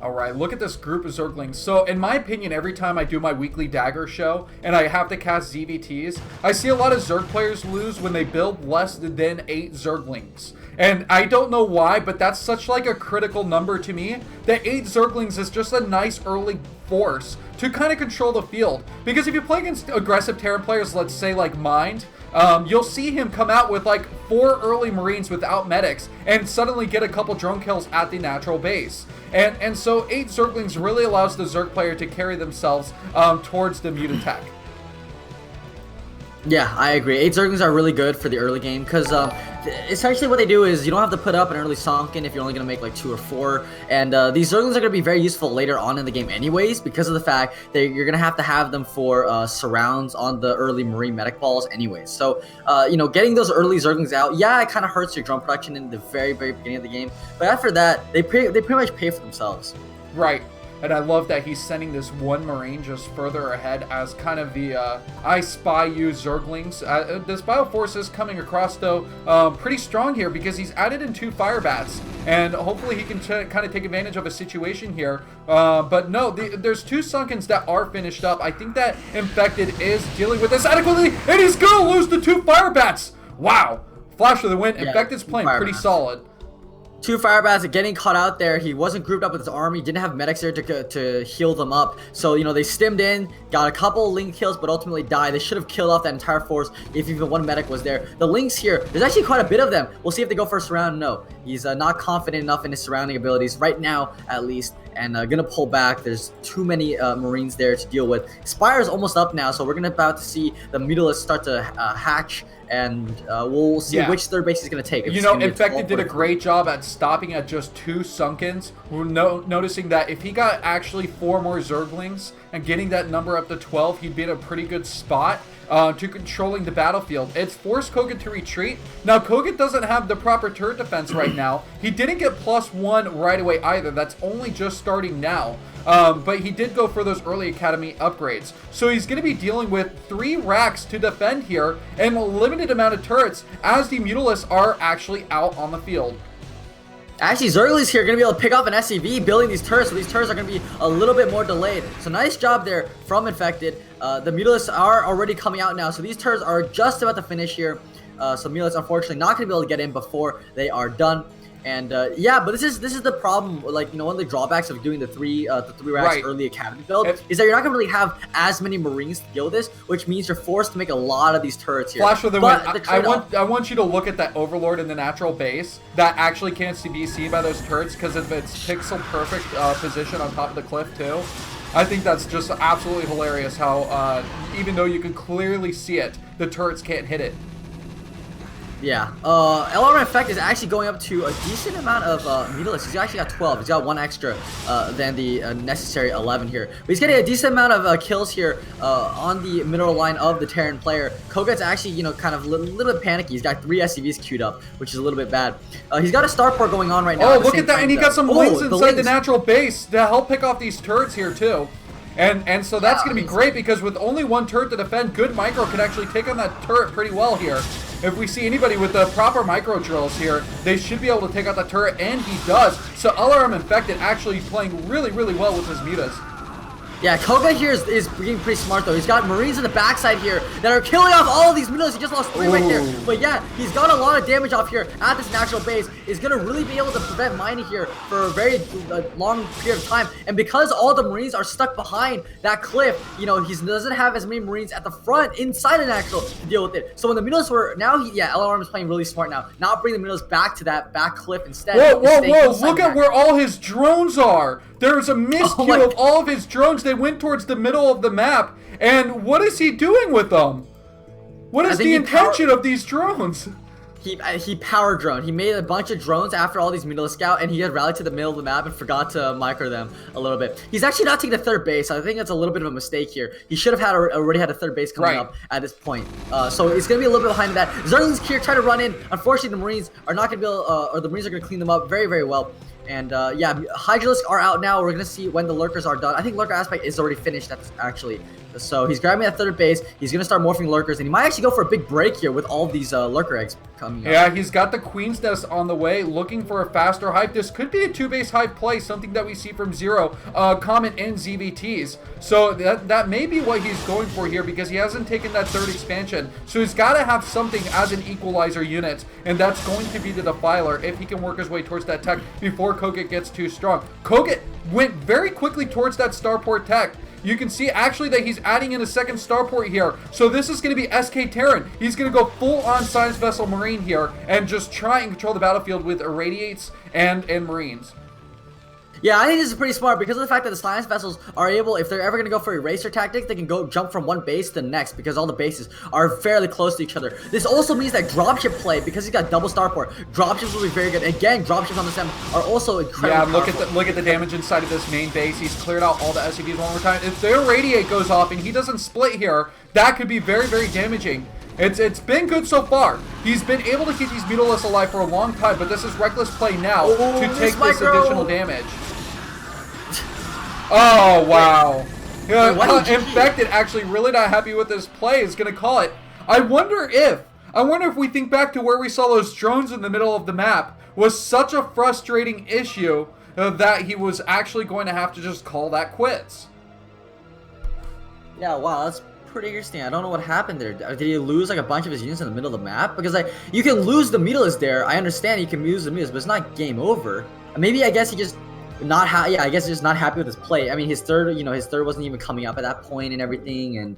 Speaker 1: Alright, look at this group of Zerglings. So, in my opinion, every time I do my weekly dagger show and I have to cast ZVTs, I see a lot of Zerg players lose when they build less than 8 Zerglings. And I don't know why, but that's such like a critical number to me, that 8 Zerglings is just a nice early force to kind of control the field. Because if you play against aggressive Terran players, let's say like Mind, you'll see him come out with like 4 early Marines without medics and suddenly get a couple drone kills at the natural base. And so 8 Zerglings really allows the Zerg player to carry themselves towards the mute attack.
Speaker 2: Yeah, I agree. 8 Zerglings are really good for the early game, because essentially what they do is you don't have to put up an early sunken if you're only going to make like 2 or 4, and these Zerglings are going to be very useful later on in the game anyways, because of the fact that you're going to have them for surrounds on the early Marine medic balls anyways. So, you know, getting those early Zerglings out, yeah, it kind of hurts your drone production in the very, very beginning of the game, but after that, they pretty much pay for themselves.
Speaker 1: Right. And I love that he's sending this one Marine just further ahead as kind of the I spy you Zerglings. This Bioforce is coming across, though, pretty strong here, because he's added in 2 Fire Bats. And hopefully he can kind of take advantage of a situation here. But no, there's 2 Sunkens that are finished up. I think that Infected is dealing with this adequately. And he's going to lose the 2 Fire Bats. Wow. Flash for the win.
Speaker 2: Yeah,
Speaker 1: Infected's playing pretty solid.
Speaker 2: 2 Fire Bats getting caught out there. He wasn't grouped up with his army, didn't have medics there to heal them up. So, you know, they stimmed in, got a couple link kills, but ultimately died. They should have killed off that entire force if even 1 medic was there. The links here, there's actually quite a bit of them. We'll see if they go first round. No, he's not confident enough in his surrounding abilities right now, at least, and gonna pull back. There's too many Marines there to deal with. Spire's almost up now, so we're gonna about to see the Mutalisk start to hatch, and we'll see which third base he's going to take.
Speaker 1: You know, Infected did a great job at stopping at just 2 Sunkens. We're noticing that if he got actually 4 more Zerglings and getting that number up to 12, he'd be in a pretty good spot to controlling the battlefield. It's forced Koget to retreat. Now, Koget doesn't have the proper turret defense right now. He didn't get +1 right away either. That's only just starting now. But he did go for those early academy upgrades. So he's going to be dealing with 3 racks to defend here and a limited amount of turrets as the Mutalisks are actually out on the field.
Speaker 2: Actually, Zergling's here going to be able to pick off an SCV, building these turrets, so these turrets are going to be a little bit more delayed. So nice job there from Infected. The Mutalisks are already coming out now, so these turrets are just about to finish here. So Mutalisks unfortunately not going to be able to get in before they are done. And yeah, but this is the problem. Like, you know, one of the drawbacks of doing the three racks early academy build is that you're not gonna really have as many Marines to deal with this, which means you're forced to make a lot of these turrets here.
Speaker 1: Flash for the win. I want you to look at that Overlord in the natural base that actually can't be seen by those turrets because of its pixel perfect position on top of the cliff too. I think that's just absolutely hilarious how even though you can clearly see it, the turrets can't hit it.
Speaker 2: Yeah, LRM Effect is actually going up to a decent amount of Mutalisks. He's actually got 12. He's got one extra than the necessary 11 here. But he's getting a decent amount of kills here on the middle line of the Terran player. Koget's actually, you know, kind of a little bit panicky. He's got 3 SCVs queued up, which is a little bit bad. He's got a starport going on right now.
Speaker 1: Oh, look at that, and he got some links inside the natural base to help pick off these turrets here too. And so that's going to be great because with only one turret to defend, good micro can actually take on that turret pretty well here. If we see anybody with the proper micro drills here, they should be able to take out that turret, and he does. So LRM Infected actually playing really, really well with his mutas.
Speaker 2: Yeah, Koget here is being pretty smart though. He's got Marines on the backside here that are killing off all of these Mutalisks. He just lost 3 right there. But yeah, he's got a lot of damage off here at this natural base. Is going to really be able to prevent mining here for a very long period of time. And because all the Marines are stuck behind that cliff, you know, he doesn't have as many Marines at the front inside the natural to deal with it. So when the Mutalisks were, now LRM is playing really smart now. Not bring the Mutalisks back to that back cliff instead.
Speaker 1: Whoa, look at where all his drones are. There's a miscue of all of his drones. They went towards the middle of the map. And what is he doing with them? What is the intention of these drones?
Speaker 2: He power drone. He made a bunch of drones after all these Mutalisk scout, and he had rallied to the middle of the map and forgot to micro them a little bit. He's actually not taking a third base. I think that's a little bit of a mistake here. He should have already had a third base coming up at this point. So it's going to be a little bit behind that. Zergling's here trying to run in. Unfortunately, the Marines are not going to be able, or the Marines are going to clean them up very, very well. And yeah, Hydralisks are out now. We're going to see when the Lurkers are done. I think Lurker Aspect is already finished. That's actually. So he's grabbing that third base. He's going to start morphing Lurkers. And he might actually go for a big break here with all these Lurker eggs coming up.
Speaker 1: Yeah, he's got the Queen's Nest on the way, looking for a faster hive. This could be a 2-base hive play, something that we see from Zero, Comet, and ZVTs. So that may be what he's going for here because he hasn't taken that third expansion. So he's got to have something as an equalizer unit. And that's going to be the Defiler if he can work his way towards that tech before Koget gets too strong. Koget went very quickly towards that starport tech. You can see actually that he's adding in a second starport here. So this is going to be SK Terran. He's going to go full on Science Vessel Marine here and just try and control the battlefield with Irradiates and Marines.
Speaker 2: Yeah, I think this is pretty smart because of the fact that the Science Vessels are able, if they're ever going to go for eraser tactics, they can go jump from one base to the next because all the bases are fairly close to each other. This also means that dropship play, because he's got double starport, dropships will be very good. Again, dropships on the SEM are also incredibly powerful.
Speaker 1: Look at the damage inside of this main base. He's cleared out all the SCVs one more time. If their Radiate goes off and he doesn't split here, that could be very, very damaging. It's been good so far. He's been able to keep these Mutalisks alive for a long time, but this is reckless play now to take this additional damage. Oh, wow. Yeah, Infected actually really not happy with this play is going to call it. I wonder if we think back to where we saw those drones in the middle of the map was such a frustrating issue that he was actually going to have to just call that quits.
Speaker 2: Yeah, wow, that's pretty interesting. I don't know what happened there. Did he lose like a bunch of his units in the middle of the map? Because like you can lose the Mutalisks there. I understand you can lose the Mutalisks, but it's not game over. Maybe I guess he just I guess just not happy with his play. I mean, his third wasn't even coming up at that point and everything, and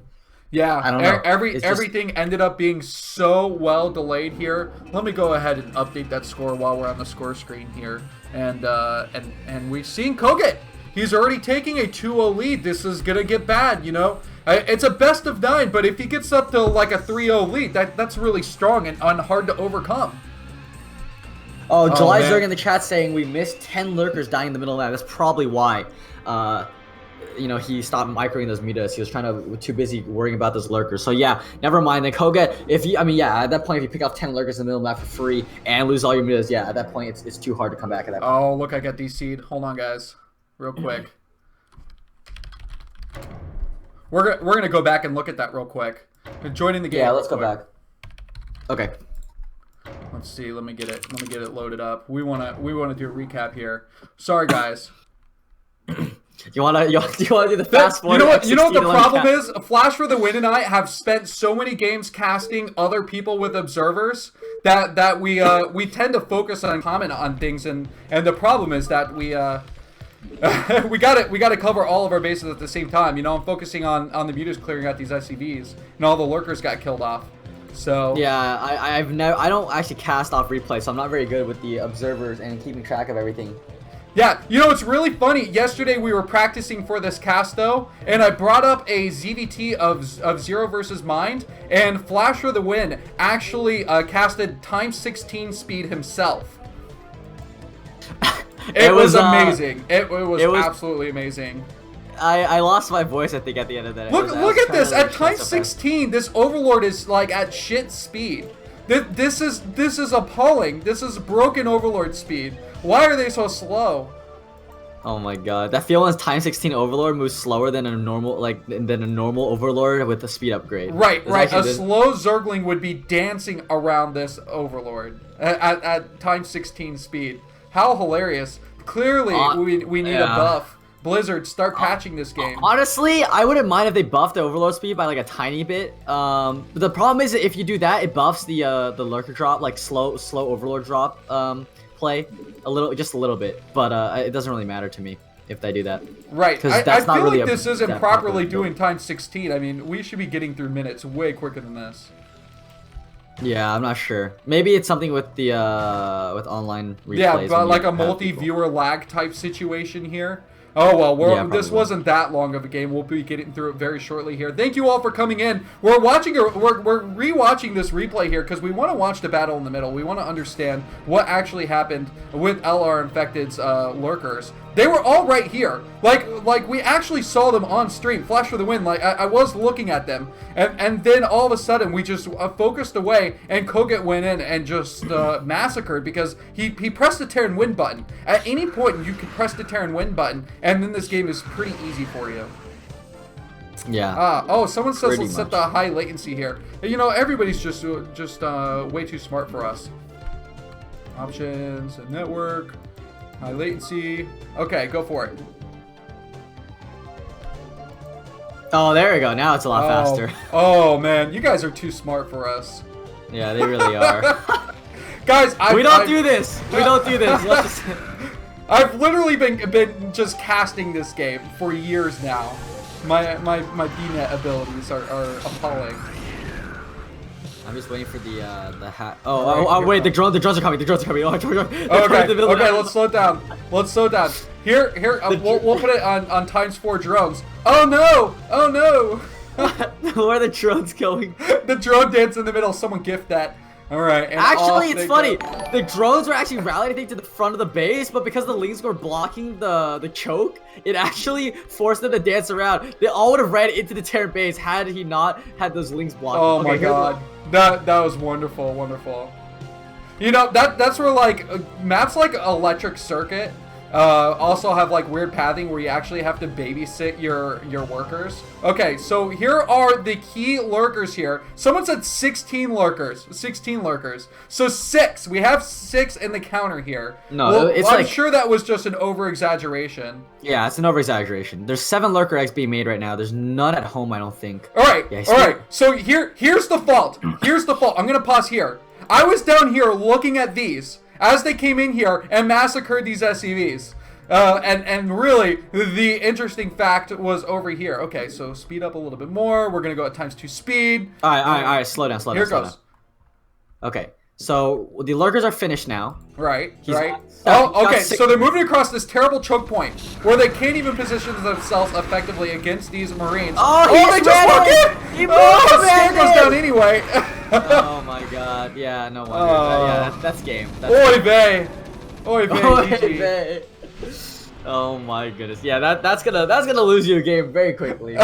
Speaker 1: yeah,
Speaker 2: I don't know.
Speaker 1: Everything ended up being so well delayed here. Let me go ahead and update that score while we're on the score screen here, and we've seen Koget. He's already taking a 2-0 lead. This is gonna get bad, you know. It's a best of 9, but if he gets up to like a 3-0 lead, that's really strong and hard to overcome.
Speaker 2: Oh, July Zerg in the chat saying we missed 10 Lurkers dying in the middle of that. That's probably why, you know, he stopped microing those mutas. He was too busy worrying about those Lurkers. So yeah, never mind. Then Koget, at that point, if you pick off 10 Lurkers in the middle of the map for free and lose all your mutas, yeah, at that point, it's too hard to come back at that point.
Speaker 1: Oh, look, I got DC'd. Hold on, guys. Real quick. We're gonna go back and look at that real quick. Joining the game.
Speaker 2: Yeah, let's go back. Okay.
Speaker 1: Let's see. Let me get it. Let me get it loaded up. We wanna do a recap here. Sorry, guys.
Speaker 2: You wanna do the fast forward?
Speaker 1: You know what the problem is? Flash for the Win and I have spent so many games casting other people with observers that we tend to focus on comment on things, and the problem is that we gotta cover all of our bases at the same time. You know, I'm focusing on the mutas clearing out these SCVs, and all the lurkers got killed off. So
Speaker 2: yeah, I don't actually cast off replay, so I'm not very good with the observers and keeping track of everything.
Speaker 1: Yeah, you know, it's really funny. Yesterday we were practicing for this cast, though, and I brought up a ZVT of Zero versus Mind, and Flash for the Win actually casted times 16 speed himself. It was amazing. It was absolutely amazing.
Speaker 2: I lost my voice, I think, at the end of that.
Speaker 1: Look at this. At times 16, this Overlord is like at shit speed. This is appalling. This is broken Overlord speed. Why are they so slow?
Speaker 2: Oh my god, that feels times 16 Overlord moves slower than a normal Overlord with a speed upgrade.
Speaker 1: Right. A slow Zergling would be dancing around this Overlord at times 16 speed. How hilarious! Clearly, we need a buff. Blizzard, start patching this game.
Speaker 2: Honestly, I wouldn't mind if they buffed the Overlord speed by like a tiny bit. But the problem is that if you do that, it buffs the lurker drop, like slow Overlord drop play just a little bit. But it doesn't really matter to me if they do that.
Speaker 1: Right. I feel
Speaker 2: really
Speaker 1: like this isn't properly doing times 16. I mean, we should be getting through minutes way quicker than this.
Speaker 2: Yeah, I'm not sure. Maybe it's something with the with online replays.
Speaker 1: Yeah, but like a multi-viewer lag type situation here. Oh well, this wasn't that long of a game. We'll be getting through it very shortly here. Thank you all for coming in. We're rewatching this replay here because we want to watch the battle in the middle. We want to understand what actually happened with LR Infected's lurkers. They were all right here. Like we actually saw them on stream. Flash for the Win. Like I was looking at them, and then all of a sudden we just focused away, and Koget went in and just massacred because he pressed the tear and win button. At any point you can press the tear and win button, and then this game is pretty easy for you.
Speaker 2: Yeah.
Speaker 1: Oh, someone says let's set the high latency here. You know, everybody's just way too smart for us. Options and network. High latency. Okay, go for it.
Speaker 2: Oh, there we go. Now it's a lot faster.
Speaker 1: Oh man, you guys are too smart for us.
Speaker 2: Yeah, they really are.
Speaker 1: Guys,
Speaker 2: we don't do this. We don't do this. Let's just...
Speaker 1: I've literally been just casting this game for years now. My BNet abilities are appalling.
Speaker 2: I'm just waiting for the hat. Oh, wait, the drones are coming. The drones are coming.
Speaker 1: Okay, let's slow down. Let's slow down. Here, we'll put it on times 4 drones. Oh no!
Speaker 2: Where are the drones going?
Speaker 1: The drone dance in the middle. Someone gift that. All right. And
Speaker 2: actually, it's funny. The drones were actually rallying, I think, to the front of the base, but because the Lings were blocking the choke, it actually forced them to dance around. They all would have ran into the Terran base had he not had those Lings blocking.
Speaker 1: Oh my god. That was wonderful. You know, that's where like maps like Electric Circuit also have like weird pathing where you actually have to babysit your workers. Okay, so here are the key lurkers here. Someone said 16 lurkers. 16 lurkers. So 6. We have 6 in the counter here.
Speaker 2: No,
Speaker 1: well,
Speaker 2: it's
Speaker 1: I'm
Speaker 2: like...
Speaker 1: sure that was just an over-exaggeration.
Speaker 2: Yeah, it's an over-exaggeration. There's 7 lurker eggs being made right now. There's none at home, I don't think.
Speaker 1: Alright, alright. So here's the fault. Here's the fault. I'm gonna pause here. I was down here looking at these as they came in here and massacred these SCVs. And really, the interesting fact was over here. Okay, so speed up a little bit more. We're going to go at times 2 speed.
Speaker 2: All right. Slow down.
Speaker 1: Here it goes.
Speaker 2: Okay, so the lurkers are finished now.
Speaker 1: Right. Oh, okay, so they're moving across this terrible choke point where they can't even position themselves effectively against these Marines.
Speaker 2: Oh,
Speaker 1: they just walk in!
Speaker 2: He
Speaker 1: the scare goes down anyway.
Speaker 2: Oh my god, yeah, no wonder. Yeah, that's game.
Speaker 1: Oy vey. Oy vey.
Speaker 2: Oh my goodness. Yeah, that's gonna lose you a game very quickly.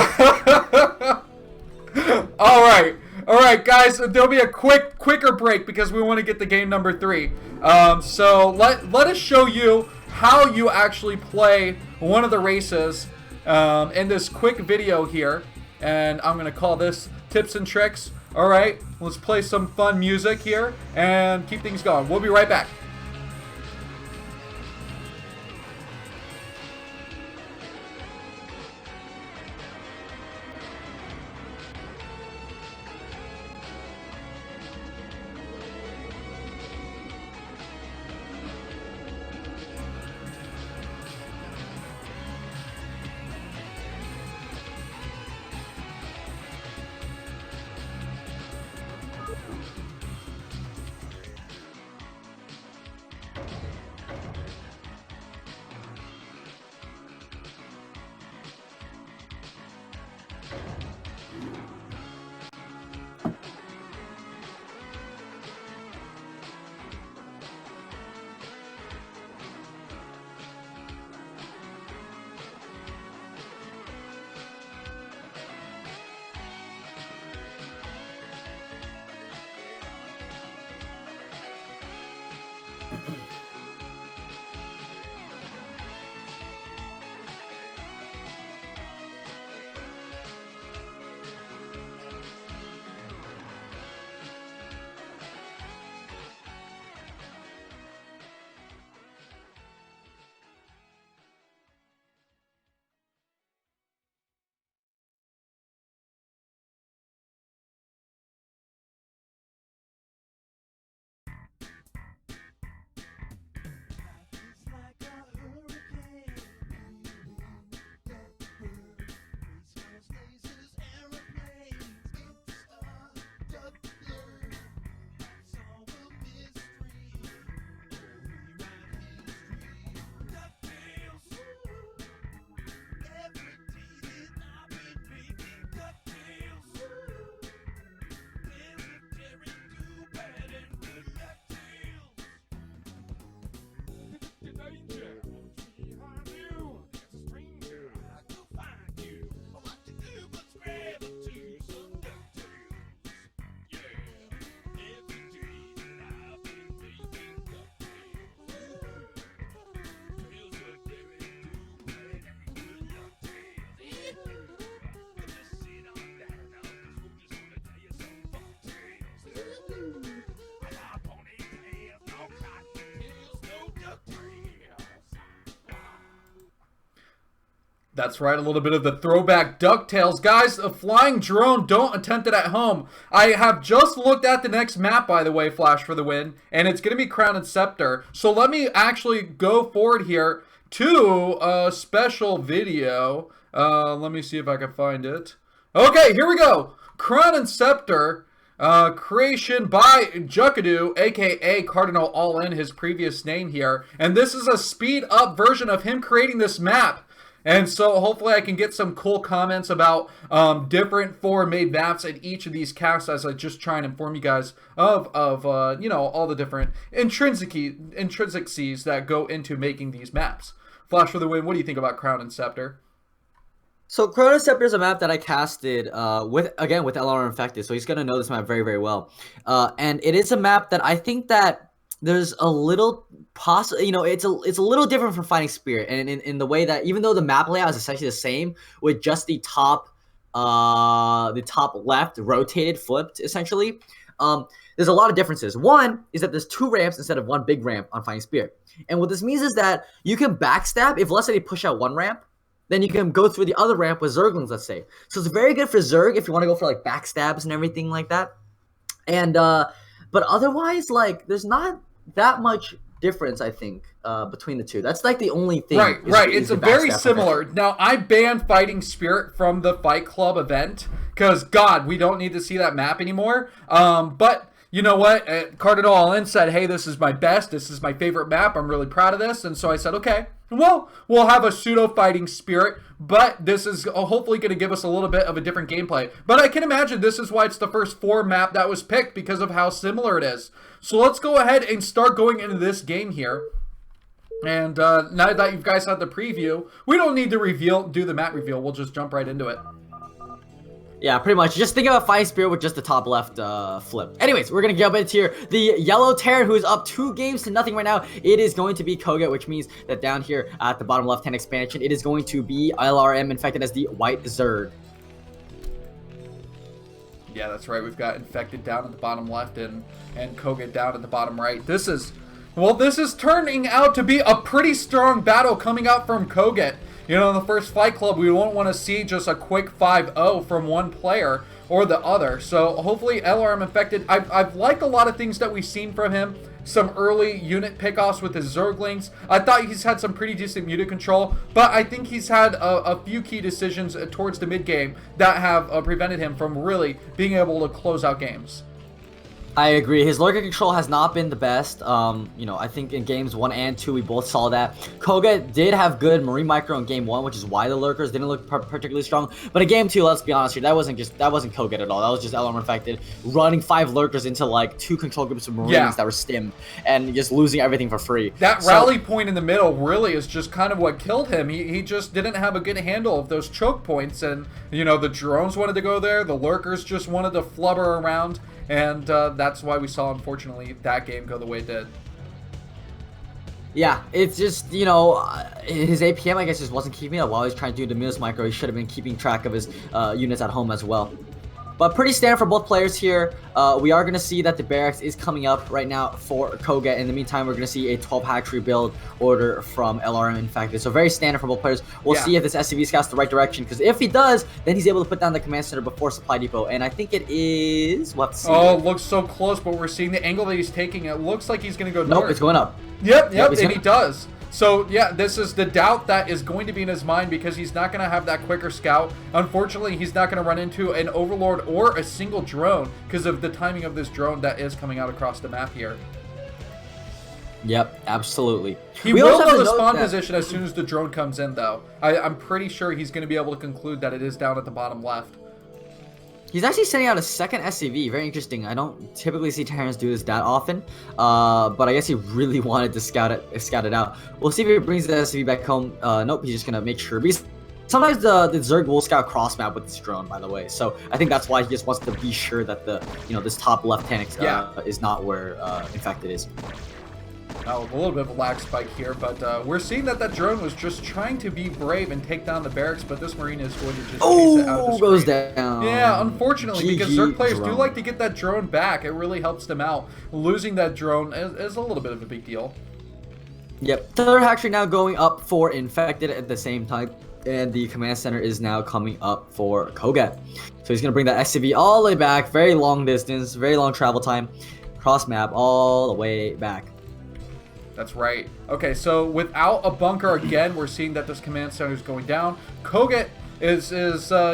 Speaker 1: Alright guys, there'll be a quicker break because we want to get the game number 3. So let us show you how you actually play one of the races in this quick video here. And I'm gonna call this tips and tricks All right, let's play some fun music here and keep things going. We'll be right back. That's right, a little bit of the throwback DuckTales. Guys, a flying drone, don't attempt it at home. I have just looked at the next map, by the way, Flash for the win, and it's going to be Crown and Scepter. So let me actually go forward here to a special video. Let me see if I can find it. Okay, here we go. Crown and Scepter, creation by Juckadoo, aka Cardinal All In, his previous name here. And this is a speed up version of him creating this map. And so hopefully I can get some cool comments about different foreign-made maps in each of these casts as I just try and inform you guys of you know, all the different intrinsicies that go into making these maps. Flash for the win, what do you think about Crown and Scepter?
Speaker 2: So Crown and Scepter is a map that I casted with LR Infected, so he's gonna know this map very, very well. And it is a map that I think that there's a little you know, it's a little different from Fighting Spirit, and in the way that even though the map layout is essentially the same with just the top left rotated, flipped essentially, there's a lot of differences. One is that there's 2 ramps instead of 1 big ramp on Fighting Spirit, and what this means is that you can backstab if, let's say, they push out 1 ramp. Then you can go through the other ramp with Zerglings, let's say. So it's very good for Zerg if you want to go for like backstabs and everything like that. And but otherwise, like, there's not that much difference, I think, between the two. That's like the only thing.
Speaker 1: Right. It's a very similar. Now, I banned Fighting Spirit from the Fight Club event because, God, we don't need to see that map anymore. But you know what? Cardinal All In said, hey, this is my best. This is my favorite map. I'm really proud of this. And so I said, okay, well, we'll have a pseudo Fighting Spirit, but this is hopefully going to give us a little bit of a different gameplay. But I can imagine this is why it's the first 4 map that was picked, because of how similar it is. So let's go ahead and start going into this game here. And now that you guys had the preview, we don't need to do the map reveal. We'll just jump right into it.
Speaker 2: Yeah, pretty much. Just think of a Fighting Spirit with just the top left flip. Anyways, we're going to jump into here. The Yellow Terran, who is up 2-0 right now, it is going to be Koget, which means that down here at the bottom left-hand expansion, it is going to be LRM Infected as the White Zerg.
Speaker 1: Yeah, that's right. We've got Infected down at the bottom left and Koget down at the bottom right. This is turning out to be a pretty strong battle coming out from Koget. You know, in the first Fight Club, we won't want to see just a quick 5-0 from one player or the other. So hopefully LRM Infected, I've liked a lot of things that we've seen from him. Some early unit pickoffs with his Zerglings. I thought he's had some pretty decent unit control, but I think he's had a few key decisions towards the mid game that have prevented him from really being able to close out games.
Speaker 2: I agree. His lurker control has not been the best. You know, I think in games 1 and 2, we both saw that. Koget did have good Marine Micro in game 1, which is why the lurkers didn't look particularly strong. But in game 2, let's be honest here, that wasn't Koget at all. That was just LRM Infected running 5 lurkers into like 2 control groups of Marines that were stimmed and just losing everything for free.
Speaker 1: That rally point in the middle really is just kind of what killed him. He just didn't have a good handle of those choke points, and you know, the drones wanted to go there, the lurkers just wanted to flubber around. And that's why we saw, unfortunately, that game go the way it did.
Speaker 2: Yeah, it's just, you know, his APM, I guess, just wasn't keeping up while he was trying to do the Minos Micro. He should have been keeping track of his units at home as well. But pretty standard for both players here. We are going to see that the barracks is coming up right now for Koget. In the meantime, we're going to see a 12 hatchery build order from LRM Infected. So very standard for both players. We'll see if this SCV scouts the right direction, because if he does, then he's able to put down the command center before supply depot. And I think it is... We'll have to see.
Speaker 1: Oh, it looks so close, but we're seeing the angle that he's taking. It looks like he's going to go north.
Speaker 2: Nope, it's going up.
Speaker 1: Yep, and he does. So, yeah, this is the doubt that is going to be in his mind, because he's not going to have that quicker scout. Unfortunately, he's not going to run into an Overlord or a single drone because of the timing of this drone that is coming out across the map here.
Speaker 2: Yep, absolutely.
Speaker 1: He will know the spawn position as soon as the drone comes in, though. I'm pretty sure he's going to be able to conclude that it is down at the bottom left.
Speaker 2: He's actually sending out a second SCV. Very interesting. I don't typically see Terrans do this that often, but I guess he really wanted to scout it out. We'll see if he brings the SCV back home. Nope, he's just gonna make sure. Because sometimes the Zerg will scout cross map with this drone, by the way. So I think that's why he just wants to be sure that this top left hand is not where Infected is.
Speaker 1: A little bit of a lag spike here, but we're seeing that drone was just trying to be brave and take down the barracks, but this Marine is going to just chase it out of the screen.
Speaker 2: Goes down.
Speaker 1: Yeah, unfortunately, because Zerg players
Speaker 2: drone.
Speaker 1: do like to get that drone back. It really helps them out. Losing that drone is a little bit of a big deal.
Speaker 2: Yep. They're actually now going up for Infected at the same time, and the command center is now coming up for Koget. So he's going to bring that SCV all the way back, very long distance, very long travel time, cross map all the way back.
Speaker 1: That's right. Okay, so without a bunker again, we're seeing that this command center is going down. Koget is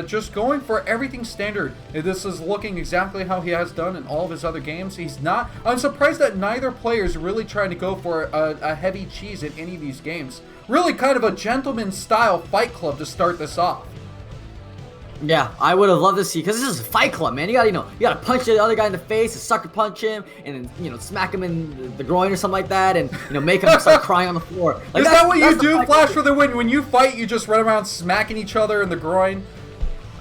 Speaker 1: just going for everything standard. This is looking exactly how he has done in all of his other games. I'm surprised that neither player is really trying to go for a heavy cheese in any of these games. Really kind of a gentleman style Fight Club to start this off.
Speaker 2: Yeah, I would have loved to see, because this is a Fight Club, man. You gotta punch the other guy in the face, sucker punch him, and then smack him in the groin or something like that, and make him start crying on the floor. Like,
Speaker 1: is that what you do, Flash, for the win? When you fight, you just run around smacking each other in the groin?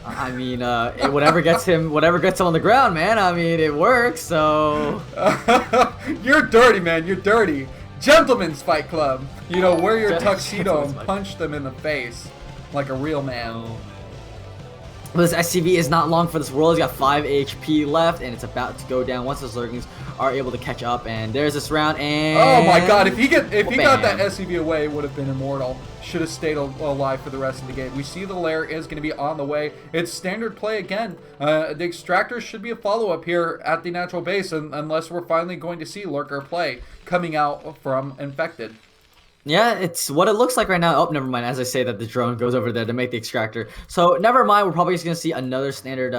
Speaker 2: I mean, whatever gets him on the ground, man. I mean, it works. So
Speaker 1: you're dirty, man. You're dirty. Gentlemen's Fight Club. Wear your tuxedo and punch them in the face like a real man.
Speaker 2: This SCV is not long for this world. He's got 5 HP left, and it's about to go down once the Zerglings are able to catch up. And there's this round, and
Speaker 1: oh my God! If he got that SCV away, it would have been immortal. Should have stayed alive for the rest of the game. We see the lair is going to be on the way. It's standard play again. The extractors should be a follow-up here at the natural base, unless we're finally going to see lurker play coming out from Infected.
Speaker 2: Yeah, it's what it looks like right now. Oh, never mind. As I say that, the drone goes over there to make the extractor. So never mind. We're probably just going to see another standard.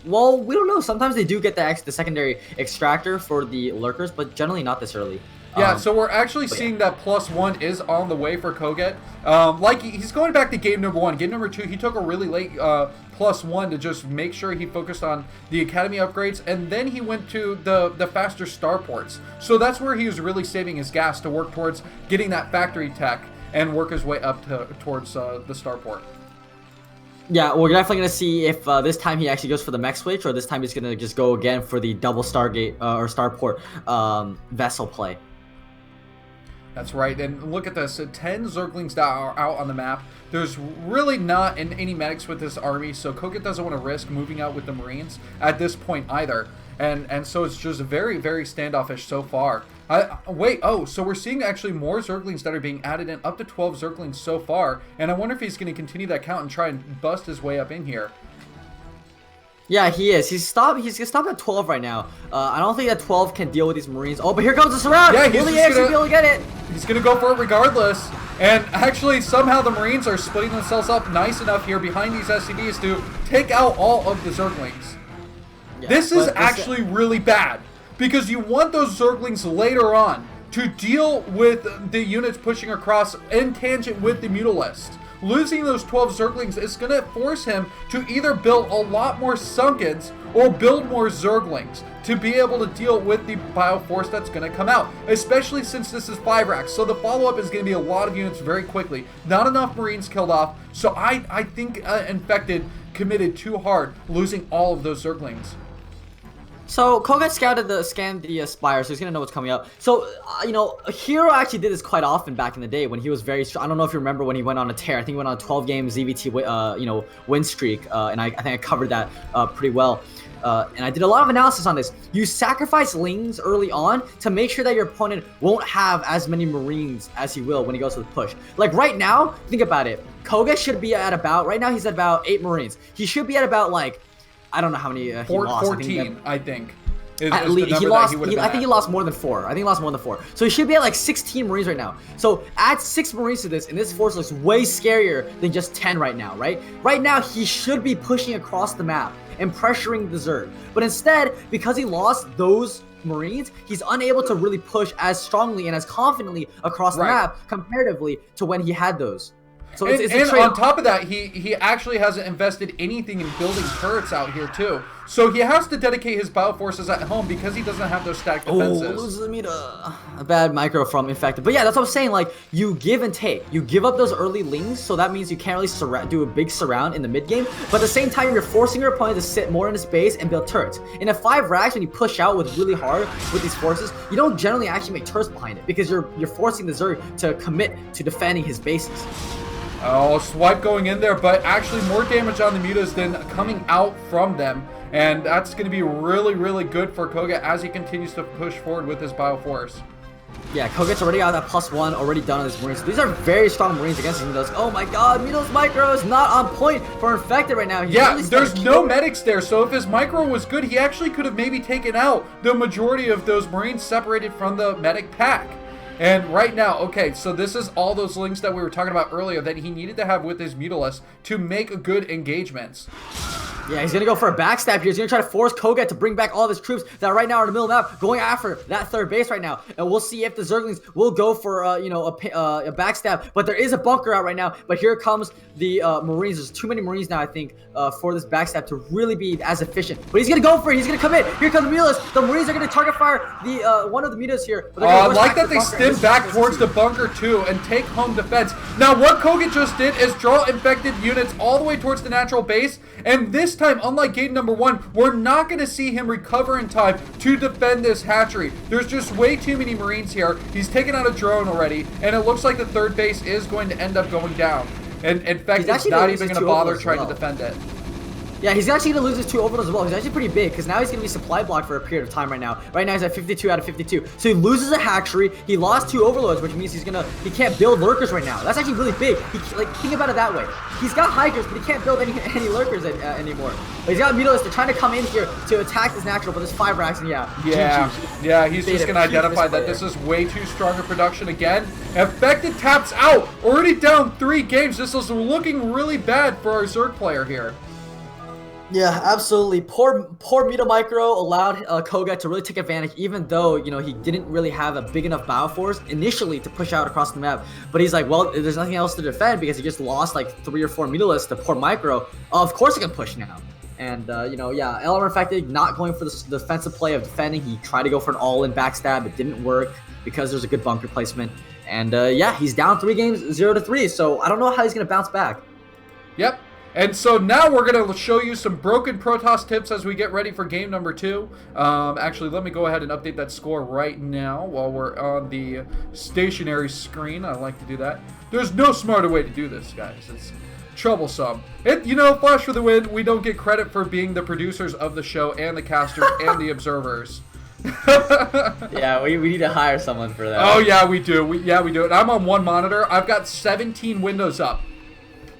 Speaker 2: Well, we don't know. Sometimes they do get the secondary extractor for the lurkers, but generally not this early.
Speaker 1: Yeah, so we're actually seeing that +1 is on the way for Koget. He's going back to game number 1. Game number 2, he took a really late +1 to just make sure he focused on the academy upgrades, and then he went to the faster starports. So that's where he was really saving his gas to work towards getting that factory tech and work his way up towards the starport.
Speaker 2: Yeah, we're definitely going to see if this time he actually goes for the mech switch, or this time he's going to just go again for the double Stargate or starport vessel play.
Speaker 1: That's right, and look at this, 10 Zerglings that are out on the map. There's really not any medics with this army, so Koget doesn't want to risk moving out with the Marines at this point either. And so it's just very, very standoffish so far. Wait, oh, so we're seeing actually more Zerglings that are being added in, up to 12 Zerglings so far, and I wonder if he's going to continue that count and try and bust his way up in here.
Speaker 2: Yeah, he is. He's stopped at 12 right now. I don't think that 12 can deal with these Marines. Oh, but here comes the surround.
Speaker 1: Yeah, he's
Speaker 2: Will he
Speaker 1: just
Speaker 2: actually be able to get it?
Speaker 1: He's going to go for it regardless. And actually, somehow the Marines are splitting themselves up nice enough here behind these SCVs to take out all of the Zerglings.
Speaker 2: Yeah,
Speaker 1: this is actually really bad, because you want those Zerglings later on to deal with the units pushing across in tangent with the Mutalist. Losing those 12 Zerglings is going to force him to either build a lot more Sunkens or build more Zerglings to be able to deal with the Bioforce that's going to come out, especially since this is 5 racks. So the follow-up is going to be a lot of units very quickly. Not enough Marines killed off, so I think Infected committed too hard, losing all of those Zerglings.
Speaker 2: So Koget scanned the Spire, so he's gonna know what's coming up. So you know, Hero actually did this quite often back in the day when he was very strong. I don't know if you remember when he went on a tear. I think he went on a 12-game ZVT win streak, and I think I covered that pretty well. And I did a lot of analysis on this. You sacrifice Lings early on to make sure that your opponent won't have as many Marines as he will when he goes to the push. Like right now, think about it. Koget should be at about, right now he's at about 8 Marines. He should be at about like, I don't know how many he lost.
Speaker 1: 14, I think.
Speaker 2: At least I think he lost more than 4. I think he lost more than 4. So he should be at like 16 Marines right now. So add 6 Marines to this, and this force looks way scarier than just 10 right now, right? Right now, he should be pushing across the map and pressuring the Zerg. But instead, because he lost those Marines, he's unable to really push as strongly and as confidently across the map comparatively to when he had those. So it's
Speaker 1: on top of that, he actually hasn't invested anything in building turrets out here too. So he has to dedicate his Bioforces at home because he doesn't have those stacked defenses.
Speaker 2: Oh, loses the meter. A bad micro from Infected. But yeah, that's what I'm saying. Like, you give and take. You give up those early Lings, so that means you can't really do a big surround in the mid game. But at the same time, you're forcing your opponent to sit more in his base and build turrets. In a 5 racks, when you push out with really hard with these forces, you don't generally actually make turrets behind it because you're forcing the Zerg to commit to defending his bases.
Speaker 1: Oh, swipe going in there, but actually more damage on the mutas than coming out from them. And that's going to be really, really good for Koget as he continues to push forward with his Bioforce.
Speaker 2: Yeah, Koget's already got that +1, already done on his Marines. These are very strong Marines against Mutos. Oh my god, Mutos Micro is not on point for Infected right now.
Speaker 1: There's no medics there, so if his Micro was good, he actually could have maybe taken out the majority of those Marines separated from the medic pack. And right now, okay, so this is all those links that we were talking about earlier that he needed to have with his Mutalist to make good engagements.
Speaker 2: Yeah, he's going to go for a backstab here. He's going to try to force Koget to bring back all of his troops that are right now are in the middle of the map, going after that 3rd base right now. And we'll see if the Zerglings will go for, a backstab. But there is a bunker out right now. But here comes the Marines. There's too many Marines now, I think, for this backstab to really be as efficient. But he's going to go for it. He's going to commit. Here comes the Mutas. The Marines are going to target fire the one of the Mutas here.
Speaker 1: I like that they stim back towards the bunker, too, and take home defense. Now, what Koget just did is draw infected units all the way towards the natural base. And this time, unlike game number 1, we're not going to see him recover in time to defend this hatchery. There's just way too many Marines here. He's taken out a drone already, and it looks like the 3rd base is going to end up going down. And in fact, it's not even going to bother trying to defend it.
Speaker 2: Yeah, he's actually going to lose his 2 overloads as well. He's actually pretty big because now he's going to be supply blocked for a period of time right now. Right now he's at 52 out of 52. So he loses a hatchery. He lost 2 overloads, which means he can't build lurkers right now. That's actually really big. Think about it that way. He's got hikers, but he can't build any lurkers anymore. But he's got Mutalists. They're trying to come in here to attack this natural, but there's 5 racks, and
Speaker 1: yeah, he's just going to identify that this is way too strong a production again. Infected taps out. Already down 3 games. This is looking really bad for our Zerg player here.
Speaker 2: Yeah, absolutely. Poor Mito Micro allowed Koget to really take advantage, even though, he didn't really have a big enough Bioforce initially to push out across the map. But he's like, well, there's nothing else to defend because he just lost like 3 or 4 Mutalists to poor Micro. Of course he can push now. And, LR Infected not going for the defensive play of defending. He tried to go for an all-in backstab. It didn't work because there's a good bunker placement. And, he's down 3 games, 0-3. So I don't know how he's going to bounce back.
Speaker 1: Yep. And so now we're going to show you some broken Protoss tips as we get ready for game number 2. Actually, let me go ahead and update that score right now while we're on the stationary screen. I like to do that. There's no smarter way to do this, guys. It's troublesome. You know, Flash for the win, we don't get credit for being the producers of the show and the casters and the observers.
Speaker 2: Yeah, we need to hire someone for that.
Speaker 1: Oh, yeah, we do. We do. And I'm on one monitor. I've got 17 windows up.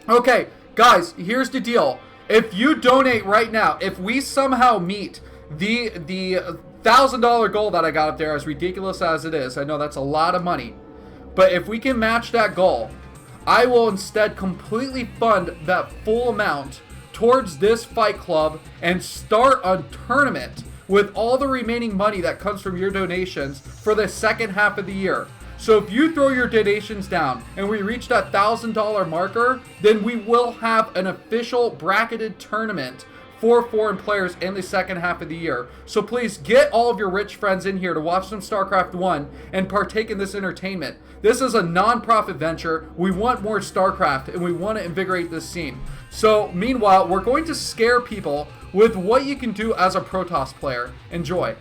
Speaker 1: Okay, guys, here's the deal. If you donate right now, if we somehow meet the $1,000 goal that I got up there, as ridiculous as it is, I know that's a lot of money, but if we can match that goal, I will instead completely fund that full amount towards this fight club and start a tournament with all the remaining money that comes from your donations for the second half of the year. So if you throw your donations down and we reach that $1,000 marker, then we will have an official bracketed tournament for foreign players in the second half of the year. So please get all of your rich friends in here to watch some StarCraft 1 and partake in this entertainment. This is a non-profit venture. We want more StarCraft and we want to invigorate this scene. So meanwhile, we're going to scare people with what you can do as a Protoss player. Enjoy.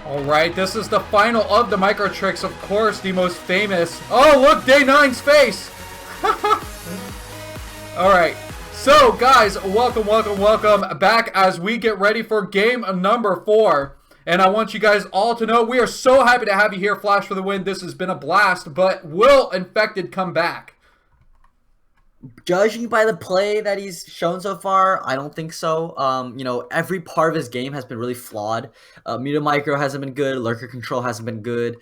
Speaker 1: Alright, this is the final of the micro tricks, of course, the most famous. Oh, look, Day 9's face! Alright, so guys, welcome back as we get ready for game number 4. And I want you guys all to know we are so happy to have you here, Flash for the win. This has been a blast, but will Infected come back?
Speaker 2: Judging by the play that he's shown so far, I don't think so. Every part of his game has been really flawed. Muta Micro hasn't been good. Lurker Control hasn't been good.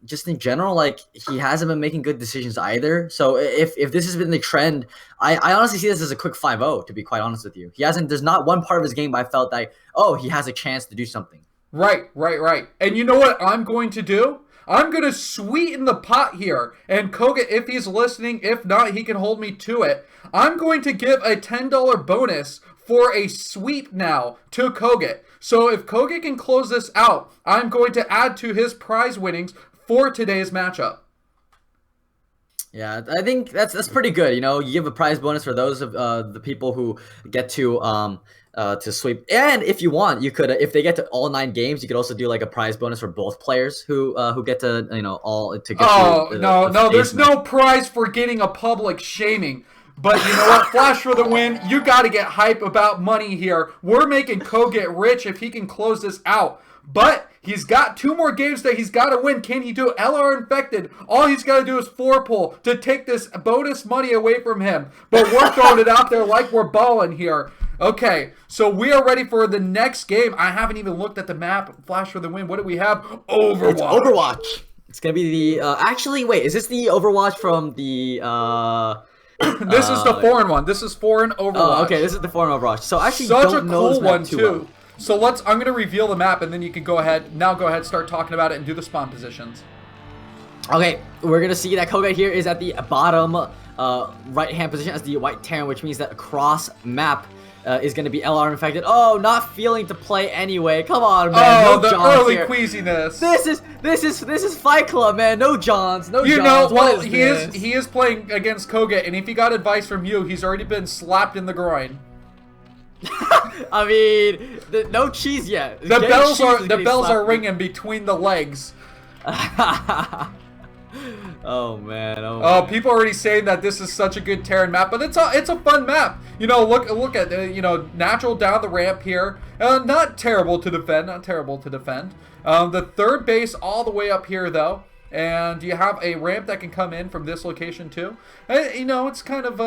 Speaker 2: Just in general, like, he hasn't been making good decisions either. So if this has been the trend, I honestly see this as a quick 5-0, to be quite honest with you. There's not one part of his game where I felt like, oh, he has a chance to do something.
Speaker 1: Right. And you know what I'm going to do? I'm going to sweeten the pot here. And Koget, if he's listening, if not, he can hold me to it. I'm going to give a $10 bonus for a sweep now to Koget. So if Koget can close this out, I'm going to add to his prize winnings for today's matchup.
Speaker 2: Yeah, I think that's pretty good. You give a prize bonus for those of the people who get to sweep. And if you want, you could, if they get to all 9 games, you could also do like a prize bonus for both players who get to all to get.
Speaker 1: No, there's no prize for getting a public shaming. But you know what, Flash for the win. You got to get hype about money here. We're making Koget rich if he can close this out. But he's got 2 more games that he's got to win. Can he do it? LR Infected, all he's got to do is 4-pull to take this bonus money away from him. But we're throwing it out there like we're balling here. Okay, so we are ready for the next game. I haven't even looked at the map. Flash for the win. What do we have? Overwatch.
Speaker 2: It's Overwatch. It's going to be the... actually, wait. Is this the Overwatch from the...
Speaker 1: This is the foreign one. This is foreign Overwatch.
Speaker 2: Oh, okay, this is the foreign Overwatch. So I actually
Speaker 1: Such
Speaker 2: don't
Speaker 1: a
Speaker 2: know this
Speaker 1: cool
Speaker 2: map
Speaker 1: one,
Speaker 2: too
Speaker 1: too.
Speaker 2: well.
Speaker 1: So I'm going to reveal the map, and then you can go ahead, start talking about it and do the spawn positions.
Speaker 2: Okay, we're gonna see that Koget here is at the bottom right-hand position as the white Terran, which means that across map is gonna be LR Infected. Oh, not feeling to play anyway. Come on, man.
Speaker 1: Oh,
Speaker 2: no
Speaker 1: the
Speaker 2: Johns
Speaker 1: early
Speaker 2: here.
Speaker 1: queasiness.
Speaker 2: This is Fight Club, man. No Johns. No
Speaker 1: You
Speaker 2: Johns.
Speaker 1: know,
Speaker 2: What
Speaker 1: well,
Speaker 2: is
Speaker 1: he is playing against Koget, and if he got advice from you, he's already been slapped in the groin.
Speaker 2: I mean, no cheese yet.
Speaker 1: The bells are ringing between the legs.
Speaker 2: Oh man!
Speaker 1: Oh, people are already saying that this is such a good Terran map, but it's a fun map. Look at natural down the ramp here. Not terrible to defend. The third base all the way up here though, and you have a ramp that can come in from this location too. It's kind of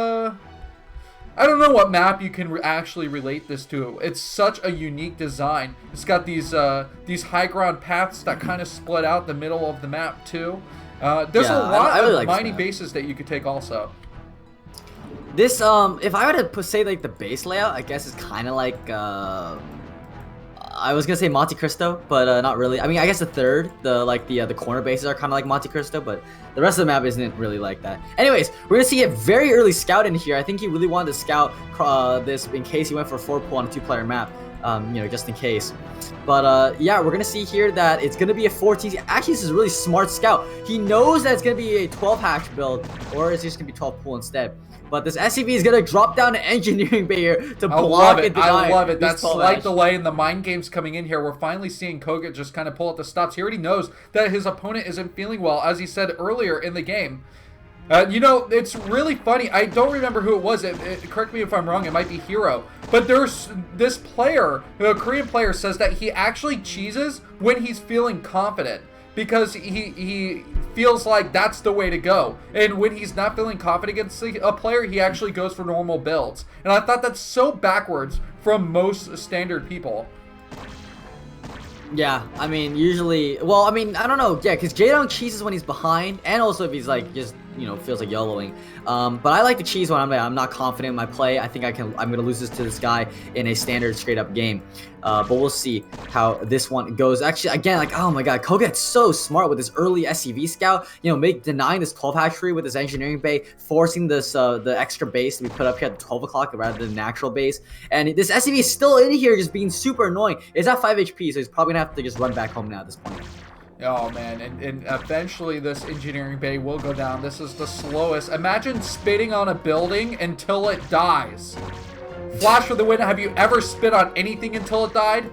Speaker 1: I don't know what map you can actually relate this to. It's such a unique design. It's got these high ground paths that kind of split out the middle of the map too. There's a lot of mining bases that you could take also.
Speaker 2: This if I were to say like the base layout, I guess it's kind of like I was gonna say Monte Cristo, but not really. I mean, I guess the corner bases are kind of like Monte Cristo, but the rest of the map isn't really like that. Anyways, we're gonna see a very early scout in here. I think he really wanted to scout this in case he went for a 4-pull on a 2-player map. Just in case. But yeah, we're gonna see here that it's gonna be a 14. Actually, this is a really smart scout. He knows that it's gonna be a 12 hash build, or it's just gonna be 12 pull instead. But this SCV is gonna drop down an engineering bay here to block and deny.
Speaker 1: I love it. That slight delay in the mind games coming in here. We're finally seeing Koget just kind of pull at the stops. He already knows that his opponent isn't feeling well, as he said earlier in the game. It's really funny. I don't remember who it was. Correct me if I'm wrong. It might be Hero. But there's this player, a Korean player, says that he actually cheeses when he's feeling confident because he feels like that's the way to go. And when he's not feeling confident against a player, he actually goes for normal builds. And I thought that's so backwards from most standard people.
Speaker 2: Yeah, I mean, usually, well, I mean, I don't know, yeah, because Jaedong cheeses when he's behind, and also if he's like just feels like YOLOing. But I like to cheese when I'm not confident in my play. I think I'm gonna lose this to this guy in a standard straight up game. But we'll see how this one goes. Actually, again, like, oh my god, Koget's so smart with this early SCV scout. Denying this 12 hatchery with this engineering bay, forcing this the extra base to be put up here at 12 o'clock rather than natural base. And this SCV is still in here, just being super annoying. It's at 5 HP, so he's probably gonna have to just run back home now at this point.
Speaker 1: Oh man, and eventually this engineering bay will go down. This is the slowest. Imagine spitting on a building until it dies. Flash for the win. Have you ever spit on anything until it died?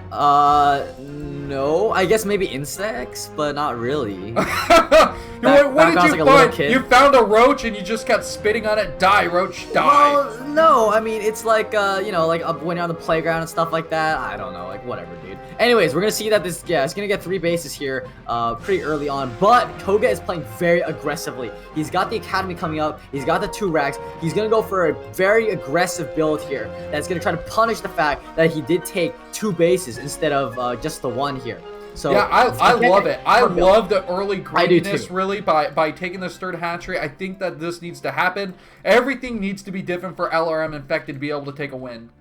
Speaker 2: No. I guess maybe insects, but not really.
Speaker 1: What
Speaker 2: back
Speaker 1: did
Speaker 2: when I was,
Speaker 1: you
Speaker 2: like, a little
Speaker 1: find?
Speaker 2: kid.
Speaker 1: You found a roach and you just kept spitting on it. Die, roach, die.
Speaker 2: Well, no, I mean it's like you know, like when you're on the playground and stuff like that. I don't know, like whatever, dude. Anyways, we're gonna see that this, it's gonna get 3 bases here, pretty early on. But Koget is playing very aggressively. He's got the academy coming up. He's got the 2 racks. He's gonna go for a very aggressive build here. That's gonna try to punish the fact that he did take 2 bases instead of just the 1 here. So
Speaker 1: yeah, I love it. I love the early
Speaker 2: I do
Speaker 1: greediness,
Speaker 2: too.
Speaker 1: really, by taking this 3rd hatchery. I think that this needs to happen. Everything needs to be different for LRM Infected to be able to take a win.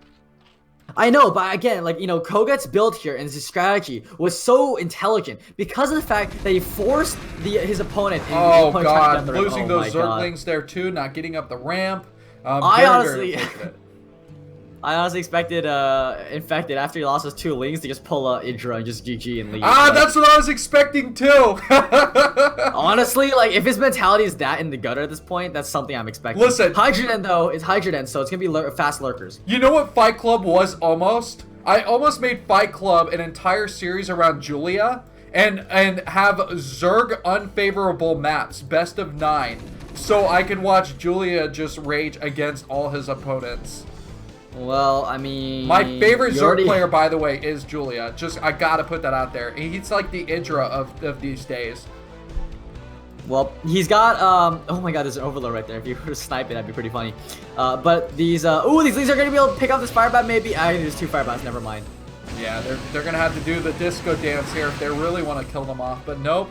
Speaker 2: I know, but again, like, you know, Koget's build here and his strategy was so intelligent because of the fact that he forced his opponent.
Speaker 1: Oh,
Speaker 2: trying to
Speaker 1: God.
Speaker 2: get the rim.
Speaker 1: Losing
Speaker 2: Oh
Speaker 1: those
Speaker 2: my God.
Speaker 1: Zerglings there, too. Not getting up the ramp.
Speaker 2: I honestly-
Speaker 1: very unfortunate.
Speaker 2: I honestly expected Infected after he lost his 2 lings to just pull Idra and just GG and leave.
Speaker 1: Ah,
Speaker 2: but
Speaker 1: that's what I was expecting, too.
Speaker 2: honestly, like, if his mentality is that in the gutter at this point, that's something I'm expecting.
Speaker 1: Listen.
Speaker 2: Hydroden, though, is Hydroden, so it's gonna be fast lurkers.
Speaker 1: You know what Fight Club was almost? I almost made Fight Club an entire series around Julia and have Zerg unfavorable maps, best of 9, so I could watch Julia just rage against all his opponents.
Speaker 2: Well, I mean...
Speaker 1: My favorite
Speaker 2: you
Speaker 1: Zerg
Speaker 2: already-
Speaker 1: player, by the way, is Julia. Just, I gotta put that out there. He's like the Idra of these days.
Speaker 2: Well, he's got, oh my God, there's an overload right there. If you were to snipe it, that'd be pretty funny. But these, ooh, these leads are gonna be able to pick up this firebat maybe. There's 2 firebats, never mind.
Speaker 1: Yeah, they're gonna have to do the disco dance here if they really want to kill them off. But nope,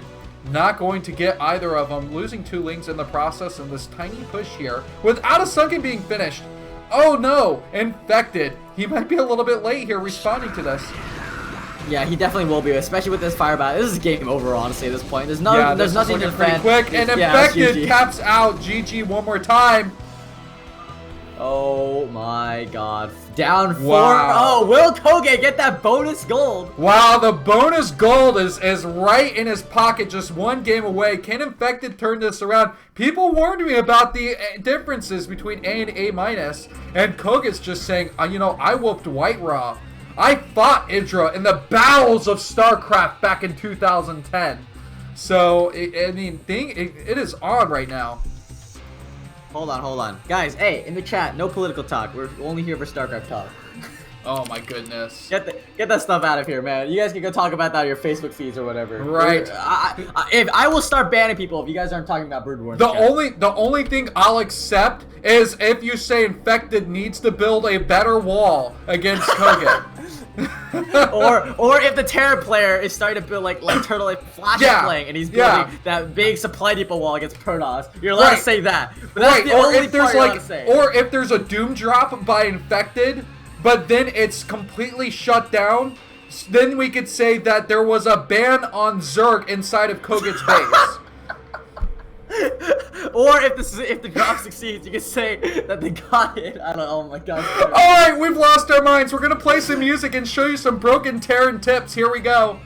Speaker 1: not going to get either of them. Losing 2 lings in the process and this tiny push here without a sunken being finished. Oh no, Infected. He might be a little bit late here responding to this.
Speaker 2: Yeah, he definitely will be, especially with this firebat. This is game over, honestly, at this point. There's
Speaker 1: Yeah,
Speaker 2: there's
Speaker 1: this
Speaker 2: nothing
Speaker 1: is
Speaker 2: to
Speaker 1: looking pretty
Speaker 2: defend.
Speaker 1: quick, and
Speaker 2: Yeah, it's
Speaker 1: Infected
Speaker 2: GG.
Speaker 1: caps out. GG one more time.
Speaker 2: Oh my God. Down 4.
Speaker 1: Wow.
Speaker 2: Oh, will Koget get that bonus gold?
Speaker 1: Wow, the bonus gold is right in his pocket, just 1 game away. Can Infected turn this around? People warned me about the differences between A and A-, and Koget's just saying, you know, I whooped White Raw. I fought Idra in the bowels of StarCraft back in 2010. So, I mean, it is on right now.
Speaker 2: Hold on. Guys, hey, in the chat, no political talk. We're only here for StarCraft talk.
Speaker 1: Oh my goodness.
Speaker 2: Get that stuff out of here, man. You guys can go talk about that on your Facebook feeds or whatever.
Speaker 1: Right.
Speaker 2: If I will start banning people if you guys aren't talking about Brood War. in
Speaker 1: The
Speaker 2: chat.
Speaker 1: only thing I'll accept is if you say Infected needs to build a better wall against Koget.
Speaker 2: or if the Terror player is starting to build like Turtle like Flash is playing and he's building that big supply depot wall against Protoss, you're allowed to say that. But that's the
Speaker 1: or
Speaker 2: only
Speaker 1: if there's
Speaker 2: part you're allowed
Speaker 1: like,
Speaker 2: to say.
Speaker 1: or if there's a Doom drop by Infected, but then it's completely shut down, then we could say that there was a ban on Zerg inside of Koget's base.
Speaker 2: Or if the drop succeeds, you can say that they got it. I don't know. Oh my God.
Speaker 1: Alright, we've lost our minds. We're gonna play some music and show you some broken Terran tips. Here we go.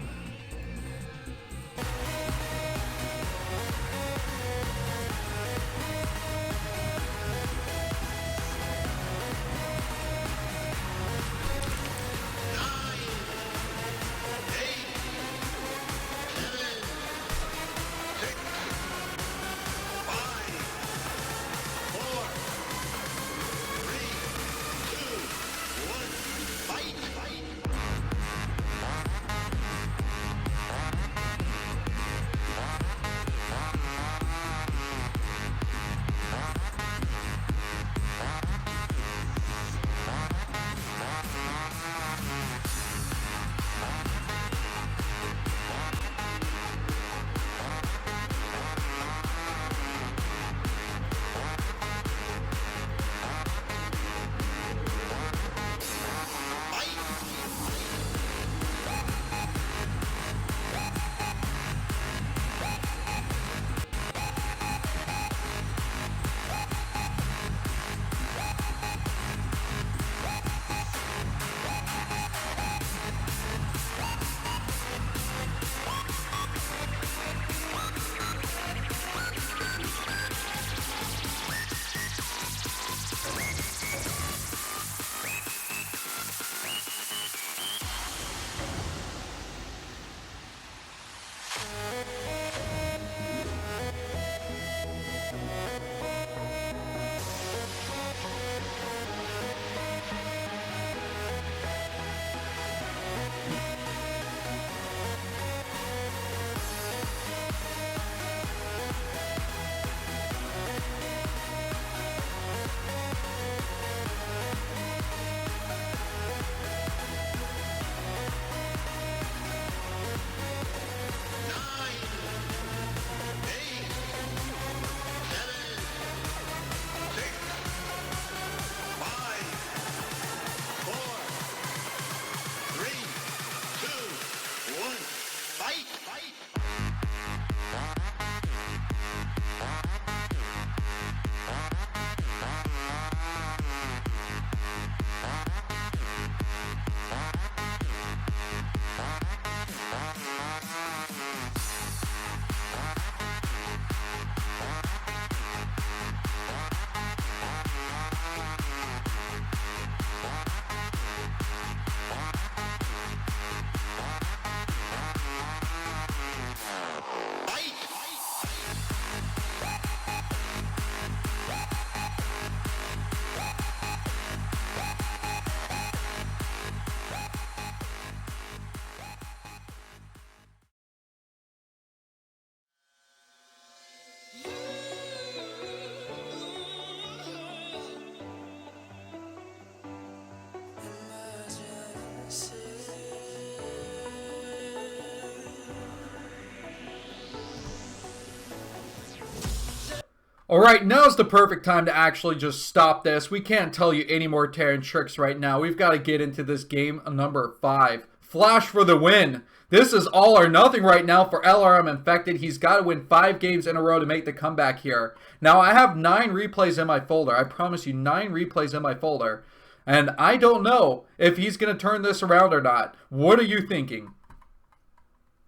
Speaker 1: Alright, now's the perfect time to actually just stop this. We can't tell you any more Terran tricks right now. We've got to get into this game number 5. Flash for the win. This is all or nothing right now for LRM Infected. He's got to win 5 games in a row to make the comeback here. Now, I have 9 replays in my folder. I promise you, 9 replays in my folder. And I don't know if he's going to turn this around or not. What are you thinking?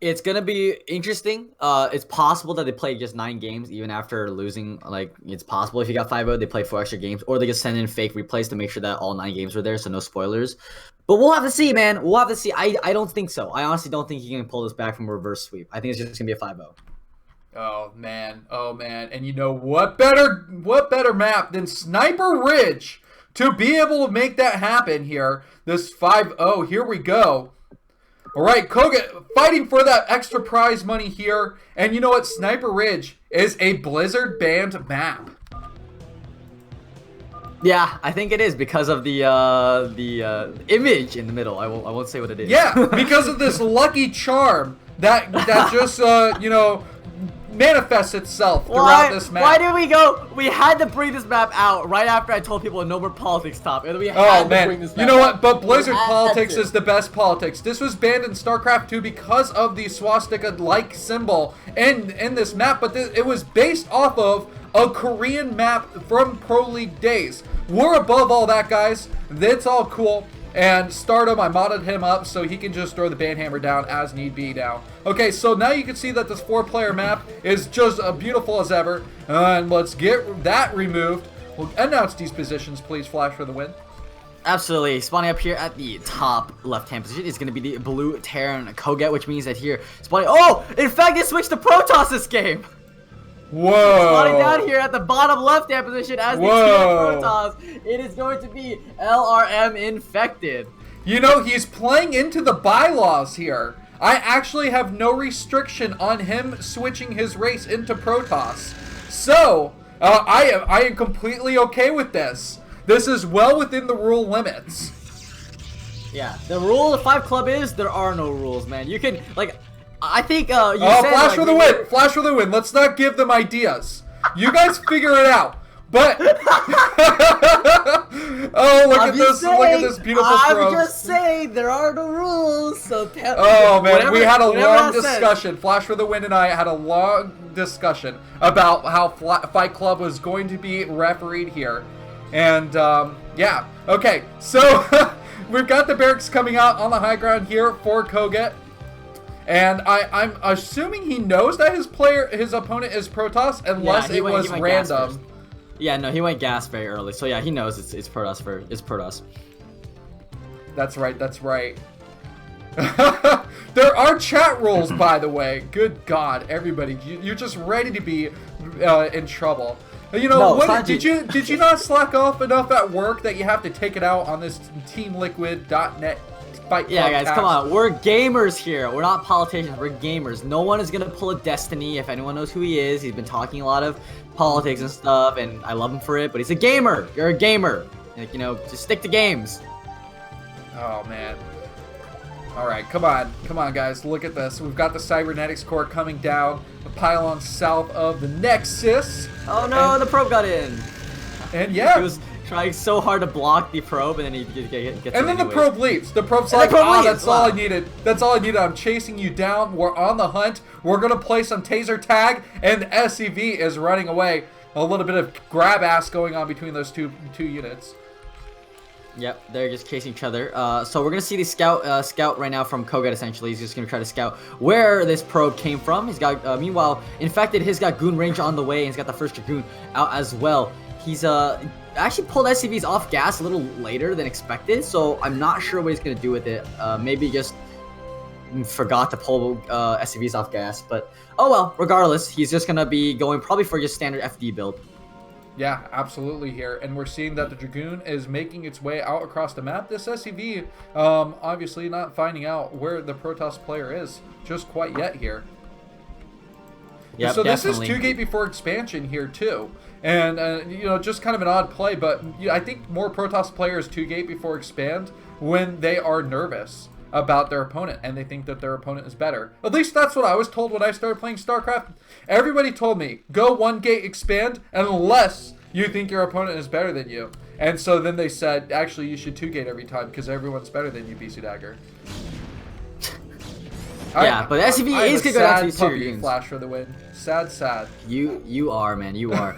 Speaker 2: It's gonna be interesting. It's possible that they play just 9 games even after losing. Like, it's possible if you got 5-0, they play 4 extra games, or they just send in fake replays to make sure that all 9 games were there, so no spoilers. But we'll have to see, man. We'll have to see. I don't think so. I honestly don't think he can pull this back from a reverse sweep. I think it's just gonna be a 5-0.
Speaker 1: Oh man, oh man. And you know what better map than Sniper Ridge to be able to make that happen here. This 5-0. Here we go. Alright, Koget fighting for that extra prize money here. And you know what? Sniper Ridge is a Blizzard banned map.
Speaker 2: Yeah, I think it is because of the image in the middle. I won't say what it is.
Speaker 1: Yeah, because of this lucky charm that just you know, manifests itself throughout this map.
Speaker 2: Why did we go? We had to bring this map out right after I told people no more politics top. And we had to bring this map
Speaker 1: you know what?
Speaker 2: out.
Speaker 1: But Blizzard politics is the best politics. This was banned in StarCraft 2 because of the swastika-like symbol in this map, but it was based off of a Korean map from Pro League days. We're above all that, guys. That's all cool. And Stardom, I modded him up so he can just throw the banhammer down as need be now. Okay, so now you can see that this 4-player map is just beautiful as ever. And let's get that removed. We'll announce these positions, please, Flash, for the win.
Speaker 2: Absolutely. Spawning up here at the top left-hand position is going to be the blue Terran Koget, which means that here, spawning... Oh! In fact, it switched to Protoss this game!
Speaker 1: Whoa!
Speaker 2: Spawning down here at the bottom left-hand position as the Protoss, it is going to be LRM Infected.
Speaker 1: You know, he's playing into the bylaws here. I actually have no restriction on him switching his race into Protoss. So, I am completely okay with this. This is well within the rule limits.
Speaker 2: Yeah, the rule of 5 Club is there are no rules, man. You can, like... I think you said,
Speaker 1: Flash
Speaker 2: like,
Speaker 1: for the win! Flash for the win! Let's not give them ideas. You guys figure it out. But oh, look at this! Look at this beautiful throw.
Speaker 2: I'm just saying there are no rules. So
Speaker 1: oh man, we had a long discussion. Flash for the win and I had a long discussion about how Fight Club was going to be refereed here, and yeah. Okay, so we've got the barracks coming out on the high ground here for Koget. And I'm assuming he knows that his opponent is Protoss, unless it was random.
Speaker 2: Yeah, no, he went gas very early. So yeah, he knows it's Protoss. It's Protoss.
Speaker 1: That's right. That's right. There are chat rules, by the way. Good God, everybody, you're just ready to be in trouble. You know, what, did you not slack off enough at work that you have to take it out on this TeamLiquid.net?
Speaker 2: Yeah, guys, come on. We're gamers here. We're not politicians. We're gamers. No one is going to pull a Destiny if anyone knows who he is. He's been talking a lot of politics and stuff, and I love him for it, but he's a gamer. You're a gamer. Like, you know, just stick to games.
Speaker 1: Oh, man. All right, come on. Come on, guys. Look at this. We've got the Cybernetics core coming down. The pylon south of the Nexus.
Speaker 2: Oh, no, the probe got in.
Speaker 1: And, yeah.
Speaker 2: He was trying so hard to block the probe, and then he gets
Speaker 1: and then the probe leaves. The probe's like, that's all I needed. That's all I needed. I'm chasing you down. We're on the hunt. We're going to play some taser tag, and the SCV is running away. A little bit of grab ass going on between those two units.
Speaker 2: Yep, they're just chasing each other. So we're going to see the scout right now from Koget, essentially. He's just going to try to scout where this probe came from. He's got, meanwhile, Infected, he's got Goon range on the way, and he's got the first Dragoon out as well. He's, actually pulled SCVs off gas a little later than expected, so I'm not sure what he's going to do with it. Maybe just forgot to pull SCVs off gas, but oh well, regardless, he's just going to be going probably for just standard FD build.
Speaker 1: Yeah, absolutely here, and we're seeing that the Dragoon is making its way out across the map. This SCV, obviously not finding out where the Protoss player is just quite yet here.
Speaker 2: Yep,
Speaker 1: so
Speaker 2: definitely.
Speaker 1: This is 2 gate before expansion here too. And, you know, just kind of an odd play, but I think more Protoss players 2 gate before expand when they are nervous. about their opponent, and they think that their opponent is better. At least that's what I was told when I started playing StarCraft. Everybody told me, go 1 gate expand unless you think your opponent is better than you. And so then they said, actually, you should 2 gate every time because everyone's better than you, BC Dagger.
Speaker 2: Yeah, but SCV is gonna go down to these 2 Dragoons.
Speaker 1: Flash for the win. Sad.
Speaker 2: You are, man. You are.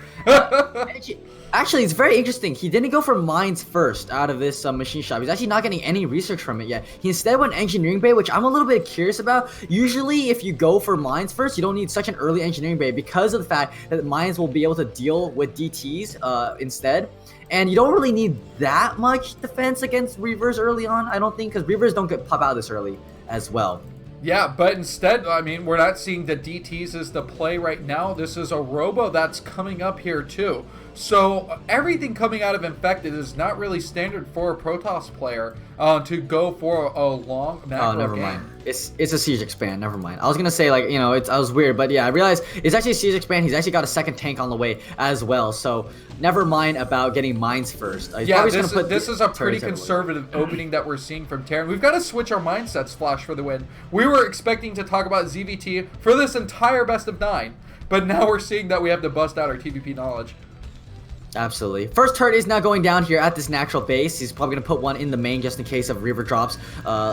Speaker 2: Actually, it's very interesting. He didn't go for mines first out of this machine shop. He's actually not getting any research from it yet. He instead went engineering bay, which I'm a little bit curious about. Usually, if you go for mines first, you don't need such an early engineering bay because of the fact that mines will be able to deal with DTs instead. And you don't really need that much defense against Reavers early on, I don't think, because Reavers don't get pop out this early as well.
Speaker 1: Yeah, but instead, I mean, we're not seeing the DTs as the play right now. This is a Robo that's coming up here too. So everything coming out of Infected is not really standard for a Protoss player to go for a long macro
Speaker 2: Oh, never
Speaker 1: game.
Speaker 2: mind. It's a siege expand. Never mind. I was gonna say like I was weird, but yeah, I realized it's actually a siege expand. He's actually got a second tank on the way as well. So never mind about getting mines first.
Speaker 1: Yeah, this is a pretty conservative opening that we're seeing from Terran. We've got to switch our mindsets, Flash, for the win. We were expecting to talk about ZVT for this entire best of 9, but now we're seeing that we have to bust out our TVP knowledge.
Speaker 2: Absolutely. First turret is now going down here at this natural base. He's probably going to put one in the main just in case of Reaver drops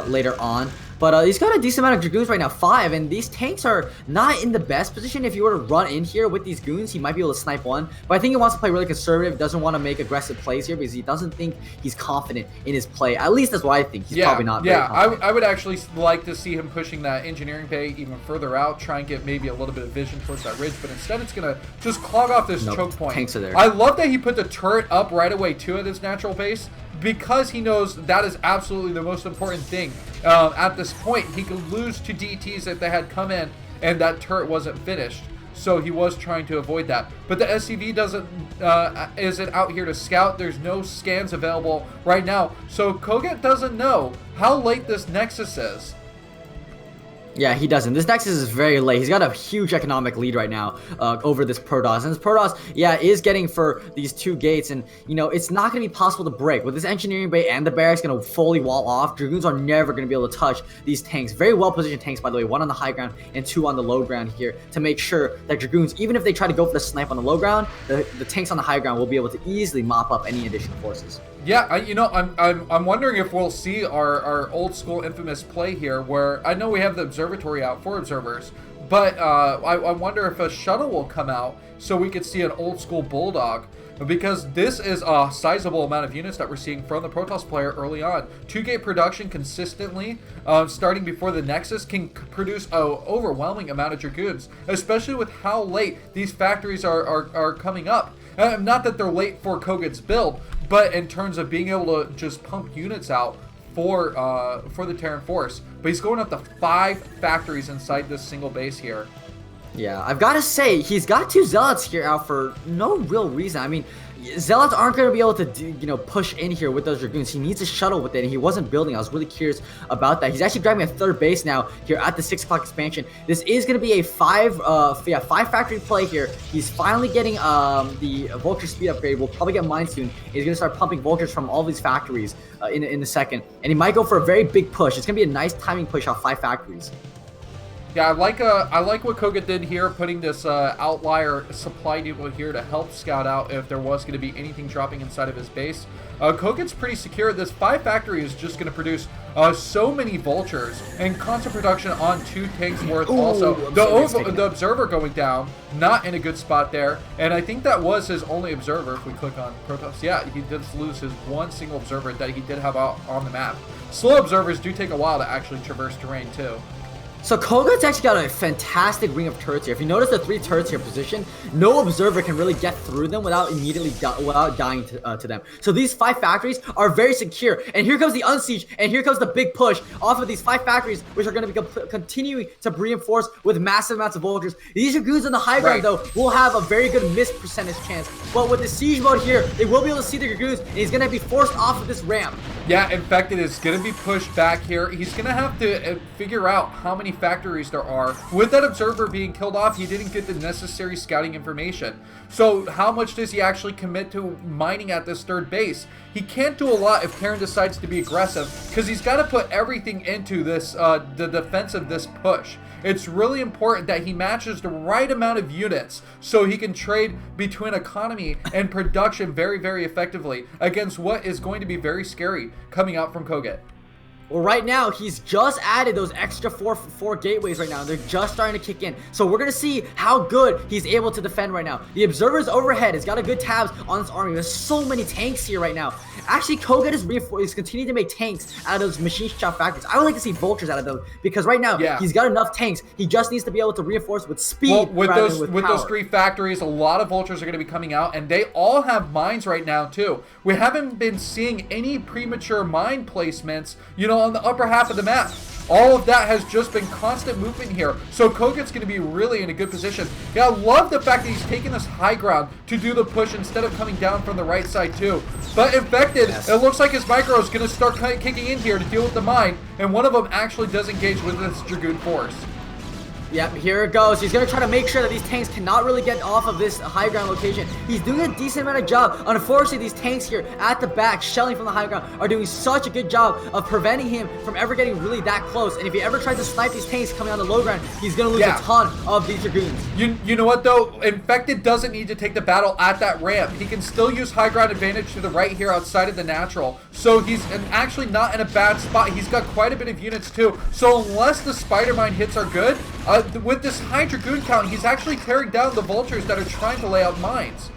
Speaker 2: later on. But he's got a decent amount of Dragoons right now, 5, and these tanks are not in the best position. If you were to run in here with these goons, he might be able to snipe one. But I think he wants to play really conservative, doesn't want to make aggressive plays here because he doesn't think he's confident in his play. At least that's what I think. He's probably not very confident.
Speaker 1: I would actually like to see him pushing that engineering bay even further out, try and get maybe a little bit of vision towards that ridge, but instead it's going to just clog off this choke point.
Speaker 2: Tanks are there.
Speaker 1: I love that he put the turret up right away too at his natural base, because he knows that is absolutely the most important thing. At this point, he could lose to DTs if they had come in and that turret wasn't finished. So he was trying to avoid that. But the SCV isn't out here to scout. There's no scans available right now. So Koget doesn't know how late this Nexus is.
Speaker 2: Yeah, he doesn't. This Nexus is very late. He's got a huge economic lead right now over this Protoss. And this Protoss, yeah, is getting for these 2 gates. And, it's not going to be possible to break. With this engineering bay and the barracks going to fully wall off, Dragoons are never going to be able to touch these tanks. Very well-positioned tanks, by the way. 1 on the high ground and 2 on the low ground here to make sure that Dragoons, even if they try to go for the snipe on the low ground, the tanks on the high ground will be able to easily mop up any additional forces.
Speaker 1: Yeah, I'm wondering if we'll see our old school infamous play here, where I know we have the observatory out for observers, but I wonder if a shuttle will come out so we could see an old school Bulldog, because this is a sizable amount of units that we're seeing from the Protoss player early on. 2-gate production consistently, starting before the Nexus, can produce an overwhelming amount of Dragoons, especially with how late these factories are coming up. Not that they're late for Koget's build, but in terms of being able to just pump units out for the Terran Force. But he's going up to 5 factories inside this single base here.
Speaker 2: Yeah, I've got to say, he's got 2 Zealots here out for no real reason. I mean, Zealots aren't going to be able to push in here with those Dragoons. He needs a shuttle with it, and he wasn't building. I was really curious about that. He's actually grabbing a 3rd base now here at the 6 o'clock expansion. This is going to be a 5 factory play here. He's finally getting the Vulture speed upgrade. We'll probably get mine soon. He's going to start pumping Vultures from all these factories in a second, and he might go for a very big push. It's going to be a nice timing push off 5 factories.
Speaker 1: Yeah, I like what Koget did here, putting this outlier supply depot here to help scout out if there was going to be anything dropping inside of his base. Koget's pretty secure. This 5 factory is just going to produce so many Vultures and constant production on 2 tanks worth.
Speaker 2: Ooh,
Speaker 1: also, the Observer going down, not in a good spot there. And I think that was his only Observer. If we click on Protoss, yeah, he did lose his one single Observer that he did have out on the map. Slow Observers do take a while to actually traverse terrain too.
Speaker 2: So Koget's actually got a fantastic ring of turrets here. If you notice the 3 turrets here positioned, no observer can really get through them without immediately dying to them. So these 5 factories are very secure. And here comes the unsiege, and here comes the big push off of these 5 factories, which are going to be continuing to reinforce with massive amounts of Vultures. These Dragoons on the high ground, though, will have a very good miss percentage chance. But with the siege mode here, they will be able to see the Dragoons, and he's going to be forced off of this ramp.
Speaker 1: Yeah, Infected is going to be pushed back here. He's going to have to figure out how many many factories there are. With that observer being killed off, he didn't get the necessary scouting information. So how much does he actually commit to mining at this third base? He can't do a lot if Karen decides to be aggressive, because he's got to put everything into this, the defense of this push. It's really important that he matches the right amount of units so he can trade between economy and production very, very effectively against what is going to be very scary coming out from Koget.
Speaker 2: Well, right now, he's just added those extra four gateways right now. They're just starting to kick in. So we're going to see how good he's able to defend right now. The observer's overhead has got a good tabs on this army. There's so many tanks here right now. Actually, Koget is continuing to make tanks out of those machine shop factories. I would like to see vultures out of those because right now, he's got enough tanks. He just needs to be able to reinforce with speed.
Speaker 1: Well, with those 3 factories, a lot of vultures are going to be coming out, and they all have mines right now, too. We haven't been seeing any premature mine placements, you know, on the upper half of the map. All of that has just been constant movement here. So Koget's going to be really in a good position. Yeah, I love the fact that he's taking this high ground to do the push instead of coming down from the right side too. But Infected, it looks like his micro is going to start kicking in here to deal with the mine. And one of them actually does engage with this Dragoon force.
Speaker 2: Yep, here it goes. He's going to try to make sure that these tanks cannot really get off of this high ground location. He's doing a decent amount of job. Unfortunately, these tanks here at the back, shelling from the high ground, are doing such a good job of preventing him from ever getting really that close. And if he ever tries to snipe these tanks coming on the low ground, he's going to lose a ton of these Dragoons.
Speaker 1: You know what, though? Infected doesn't need to take the battle at that ramp. He can still use high ground advantage to the right here outside of the natural. So he's actually not in a bad spot. He's got quite a bit of units, too. So unless the spider mine hits are good, with this high Dragoon count, he's actually tearing down the vultures that are trying to lay out mines.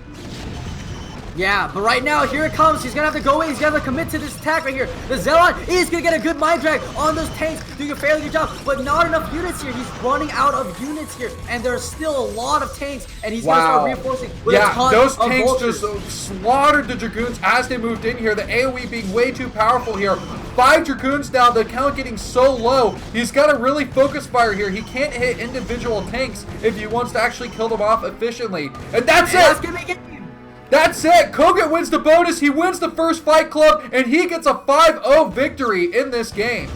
Speaker 2: Yeah, but right now, here it comes. He's going to have to go in. He's going to have to commit to this attack right here. The Zealot is going to get a good mine drag on those tanks, doing a fairly good job, but not enough units here. He's running out of units here, and there's still a lot of tanks, and he's going to start reinforcing with a ton
Speaker 1: those
Speaker 2: of
Speaker 1: tanks
Speaker 2: vultures.
Speaker 1: just slaughtered the Dragoons as they moved in here. The AoE being way too powerful here. 5 Dragoons now, the count getting so low. He's got to really focus fire here. He can't hit individual tanks if he wants to actually kill them off efficiently. And that's it!
Speaker 2: That's gonna make it.
Speaker 1: That's it! Koget wins the bonus, he wins the first Fight Club, and he gets a 5-0 victory in this game.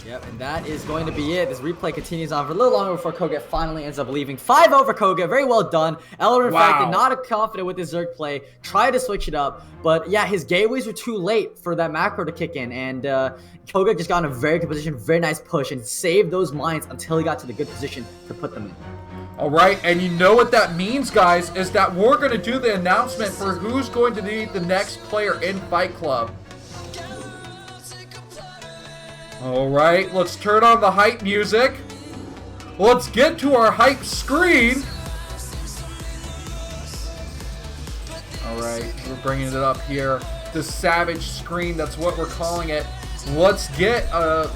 Speaker 2: Yep, and that is going to be it. This replay continues on for a little longer before Koget finally ends up leaving. 5-0 for Koget. Very well done. Elder, in fact, did not confident with his Zerg play. Tried to switch it up. But yeah, his gateways were too late for that macro to kick in. And Koget just got in a very good position, very nice push, and saved those mines until he got to the good position to put them in.
Speaker 1: All right, and you know what that means, guys, is that we're going to do the announcement for who's going to be the next player in Fight Club. All right, let's turn on the hype music. Let's get to our hype screen. All right, we're bringing it up here. The Savage screen, that's what we're calling it. Let's get a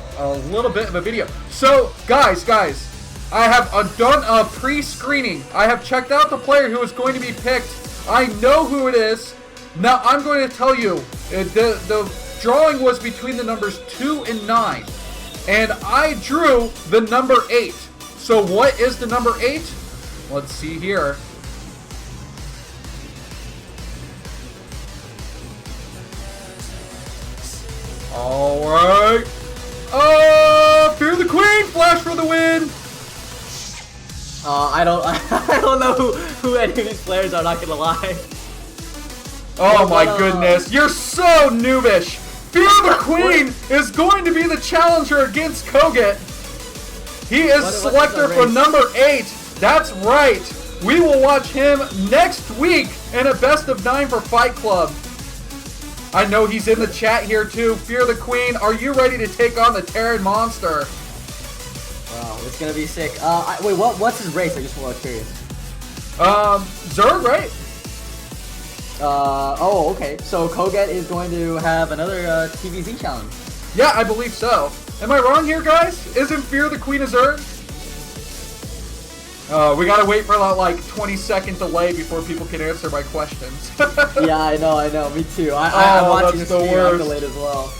Speaker 1: little bit of a video. So, guys, I have done a pre-screening. I have checked out the player who is going to be picked. I know who it is. Now, I'm going to tell you, the drawing was between the numbers 2 and 9. And I drew the number 8. So what is the number 8? Let's see here. Alright. Fear the Queen! Flash for the win!
Speaker 2: I don't know who any of these players are, not gonna lie.
Speaker 1: Oh my goodness, you're so noobish! Fear the Queen is going to be the challenger against Koget. He is selector for number 8. That's right. We will watch him next week in a best of 9 for Fight Club. I know he's in the chat here too. Fear the Queen, are you ready to take on the Terran monster?
Speaker 2: Wow, it's gonna be sick. Wait, what's his race? I just want to curious.
Speaker 1: Zerg, right?
Speaker 2: Oh, okay. So Koget is going to have another TVZ challenge.
Speaker 1: Yeah, I believe so. Am I wrong here, guys? Isn't Fear the Queen a Zerg? We gotta wait for that, like, 20-second delay before people can answer my questions.
Speaker 2: Yeah, I know. Me too. I'm watching the stream. I'm delayed as well.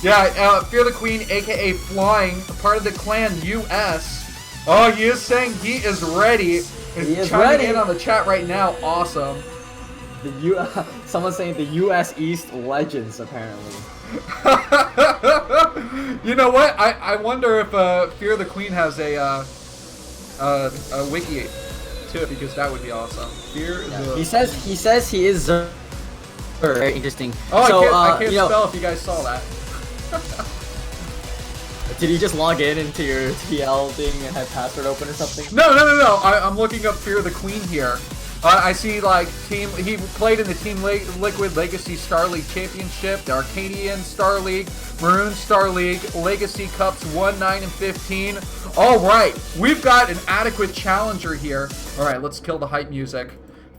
Speaker 1: Yeah, Fear the Queen, aka Flying, part of the clan US. Oh, he is saying he is ready.
Speaker 2: He is
Speaker 1: chiming
Speaker 2: ready.
Speaker 1: in on the chat right now. Awesome.
Speaker 2: The U. Someone's saying the U.S. East legends apparently.
Speaker 1: You know what? I wonder if Fear the Queen has a wiki too, because that would be awesome.
Speaker 2: He says he is very interesting.
Speaker 1: Oh,
Speaker 2: so,
Speaker 1: I can't spell if you guys saw that.
Speaker 2: Did you just log into your TL thing and have password open or something?
Speaker 1: No. I'm looking up Fear the Queen here. I see like he played in the Team Liquid Legacy Star League Championship, the Arcadian Star League, Maroon Star League, Legacy Cups 1, 9, and 15. All right, we've got an adequate challenger here. All right, let's kill the hype music.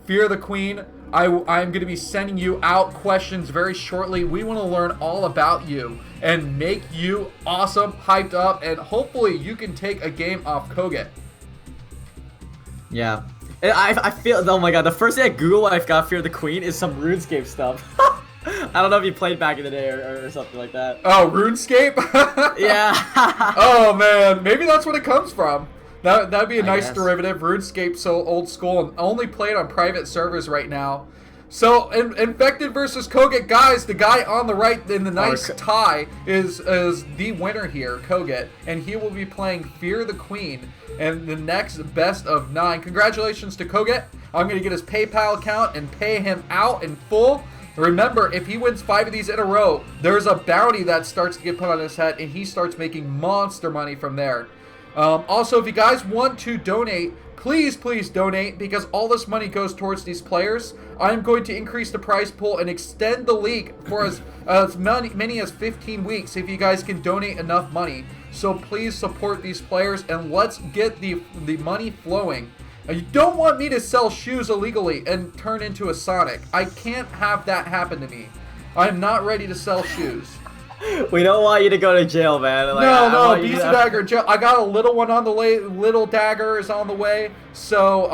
Speaker 1: Fear the Queen, I'm going to be sending you out questions very shortly. We want to learn all about you and make you awesome, hyped up, and hopefully you can take a game off Koget.
Speaker 2: Yeah. I feel, oh my god, the first thing I Google when I got Fear the Queen is some RuneScape stuff. I don't know if you played back in the day or something like that.
Speaker 1: Oh, RuneScape?
Speaker 2: Yeah.
Speaker 1: Oh man, maybe that's what it comes from. That'd be a nice
Speaker 2: guess.
Speaker 1: derivative. RuneScape's so old school and only played on private servers right now. So, Infected versus Koget, guys. The guy on the right in the nice tie is the winner here, Koget, and he will be playing Fear the Queen and the next best of 9. Congratulations to Koget. I'm gonna get his PayPal account and pay him out in full. Remember, if he wins 5 of these in a row, there's a bounty that starts to get put on his head, and he starts making monster money from there. Also, if you guys want to donate, please donate, because all this money goes towards these players. I'm going to increase the prize pool and extend the league for as many as 15 weeks if you guys can donate enough money. So please support these players and let's get the money flowing. Now, you don't want me to sell shoes illegally and turn into a Sonic. I can't have that happen to me. I'm not ready to sell shoes.
Speaker 2: We don't want you to go to jail, man. Like,
Speaker 1: No, BC Dagger jail. I got a little one on the way. Little Dagger is on the way. So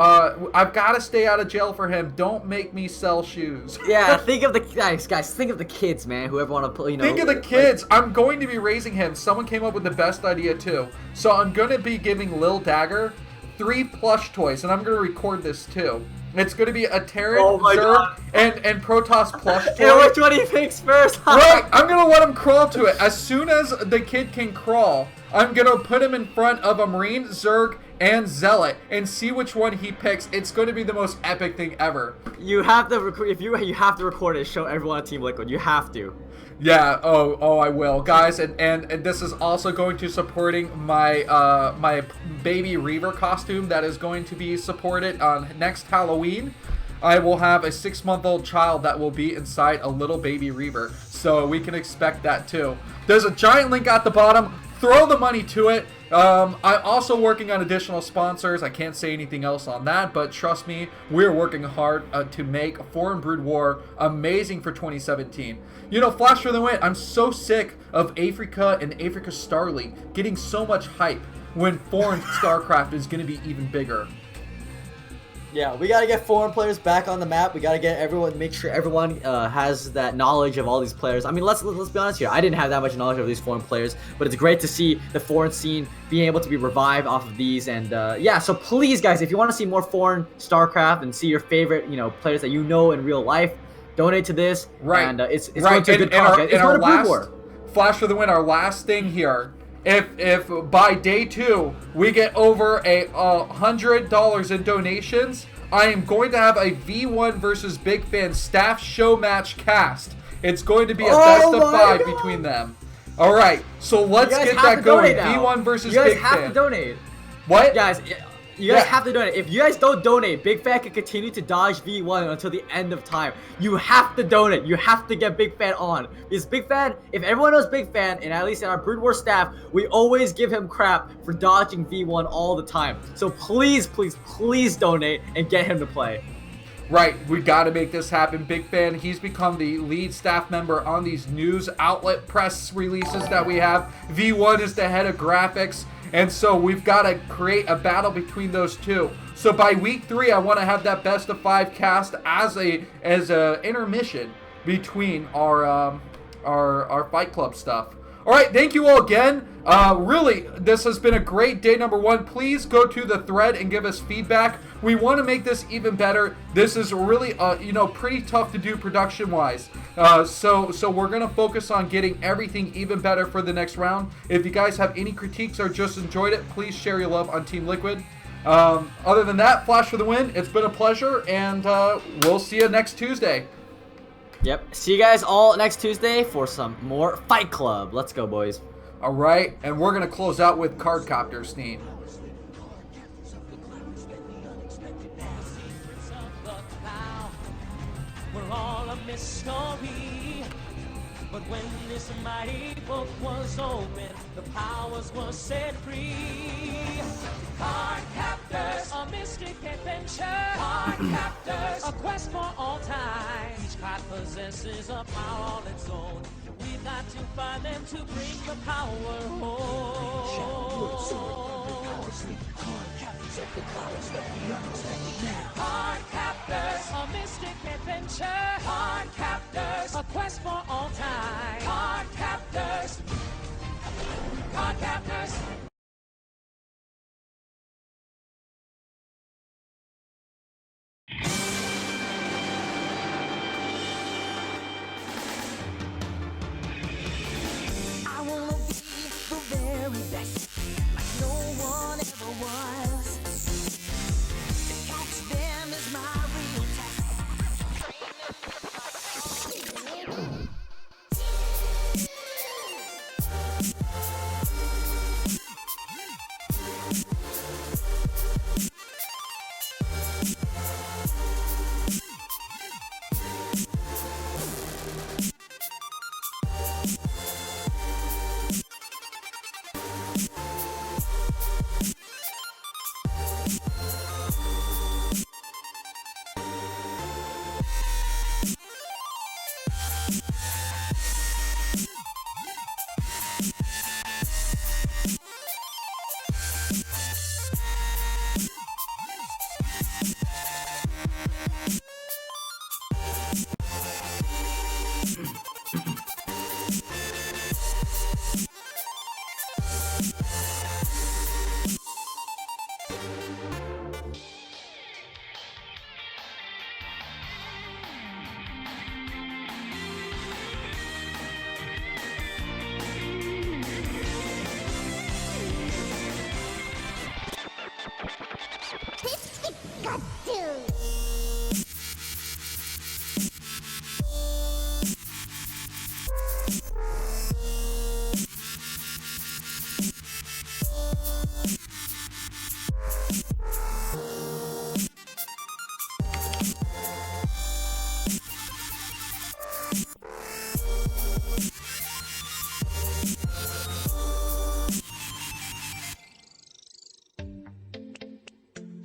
Speaker 1: I've got to stay out of jail for him. Don't make me sell shoes.
Speaker 2: Yeah, think of the guys. Think of the kids, man. Whoever want to play, you know.
Speaker 1: Think of the kids. Like, I'm going to be raising him. Someone came up with the best idea too. So I'm going to be giving Lil Dagger 3 plush toys, and I'm going to record this too. It's going to be a Terran, Zerg, and Protoss plush toy.
Speaker 2: Yeah, which one he picks first?
Speaker 1: Right, I'm going to let him crawl to it. As soon as the kid can crawl, I'm going to put him in front of a Marine, Zerg, and Zealot and see which one he picks. It's going to be the most epic thing ever.
Speaker 2: You have to record. If you have to record it, show everyone on Team Liquid. You have to.
Speaker 1: Yeah, oh, I will, guys, and this is also going to supporting my my baby Reaver costume that is going to be supported on next Halloween. I will have a 6-month-old child that will be inside a little baby Reaver, so we can expect that too. There's a giant link at the bottom. Throw the money to it. I'm also working on additional sponsors. I can't say anything else on that, but trust me, we're working hard to make Foreign Brood War amazing for 2017. You know, Flash for the Win, I'm so sick of Africa and Africa Star League getting so much hype when foreign StarCraft is going to be even bigger.
Speaker 2: Yeah, we gotta get foreign players back on the map. We gotta get everyone, make sure everyone has that knowledge of all these players. I mean, let's be honest here. I didn't have that much knowledge of these foreign players, but it's great to see the foreign scene being able to be revived off of these. And yeah, so please, guys, if you want to see more foreign StarCraft and see your favorite, you know, players that you know in real life, donate to this.
Speaker 1: Right.
Speaker 2: And it's
Speaker 1: right.
Speaker 2: going to a good cause. It's going to Brood War.
Speaker 1: Flash for the Win, our last thing here. If by day 2 we get over $100 in donations, I am going to have a V1 versus Big Fan staff show match cast. It's going to be a best of 5 between them. All right, so let's get that going. V1 versus Big Fan.
Speaker 2: You guys have to donate.
Speaker 1: What?
Speaker 2: Guys, you guys have to donate. If you guys don't donate, Big Fan can continue to dodge V1 until the end of time. You have to donate. You have to get Big Fan on. Because Big Fan, if everyone knows Big Fan, and at least in our Brood War staff, we always give him crap for dodging V1 all the time. So please donate and get him to play.
Speaker 1: Right, we got to make this happen. Big Fan, he's become the lead staff member on these news outlet press releases that we have. V1 is the head of graphics. And so we've got to create a battle between those two. So by week 3, I want to have that best of 5 cast as a intermission between our Fight Club stuff. All right, thank you all again. Really, this has been a great day number 1. Please go to the thread and give us feedback. We want to make this even better. This is really, pretty tough to do production-wise. So we're gonna focus on getting everything even better for the next round. If you guys have any critiques or just enjoyed it, please share your love on Team Liquid. Other than that, Flash for the win. It's been a pleasure, and we'll see you next Tuesday.
Speaker 2: Yep. See you guys all next Tuesday for some more Fight Club. Let's go, boys.
Speaker 1: All right, and we're gonna close out with Cardcopter's theme.
Speaker 4: We're all a mystery. But when this mighty book was opened, the powers were set free. Card captors, a mystic adventure. Card captors, a quest for all time. Each card possesses a power all its own. We've got to find them to bring the power home. Card captors, a mystic adventure. Card captors, a quest for all time. Card captors, card captors.
Speaker 3: I wanna be the very best, like no one ever was. To catch them is my real test.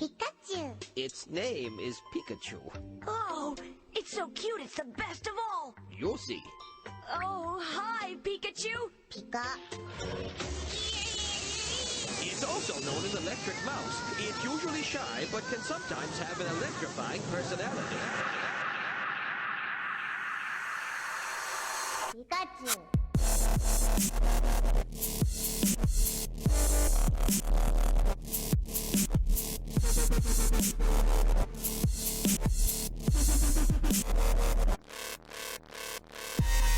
Speaker 5: Pikachu.
Speaker 6: Its name is Pikachu.
Speaker 5: Oh, it's so cute. It's the best of all.
Speaker 6: You'll see.
Speaker 5: Oh, hi, Pikachu. Pika.
Speaker 6: It's also known as Electric Mouse. It's usually shy, but can sometimes have an electrifying personality.
Speaker 5: Pikachu.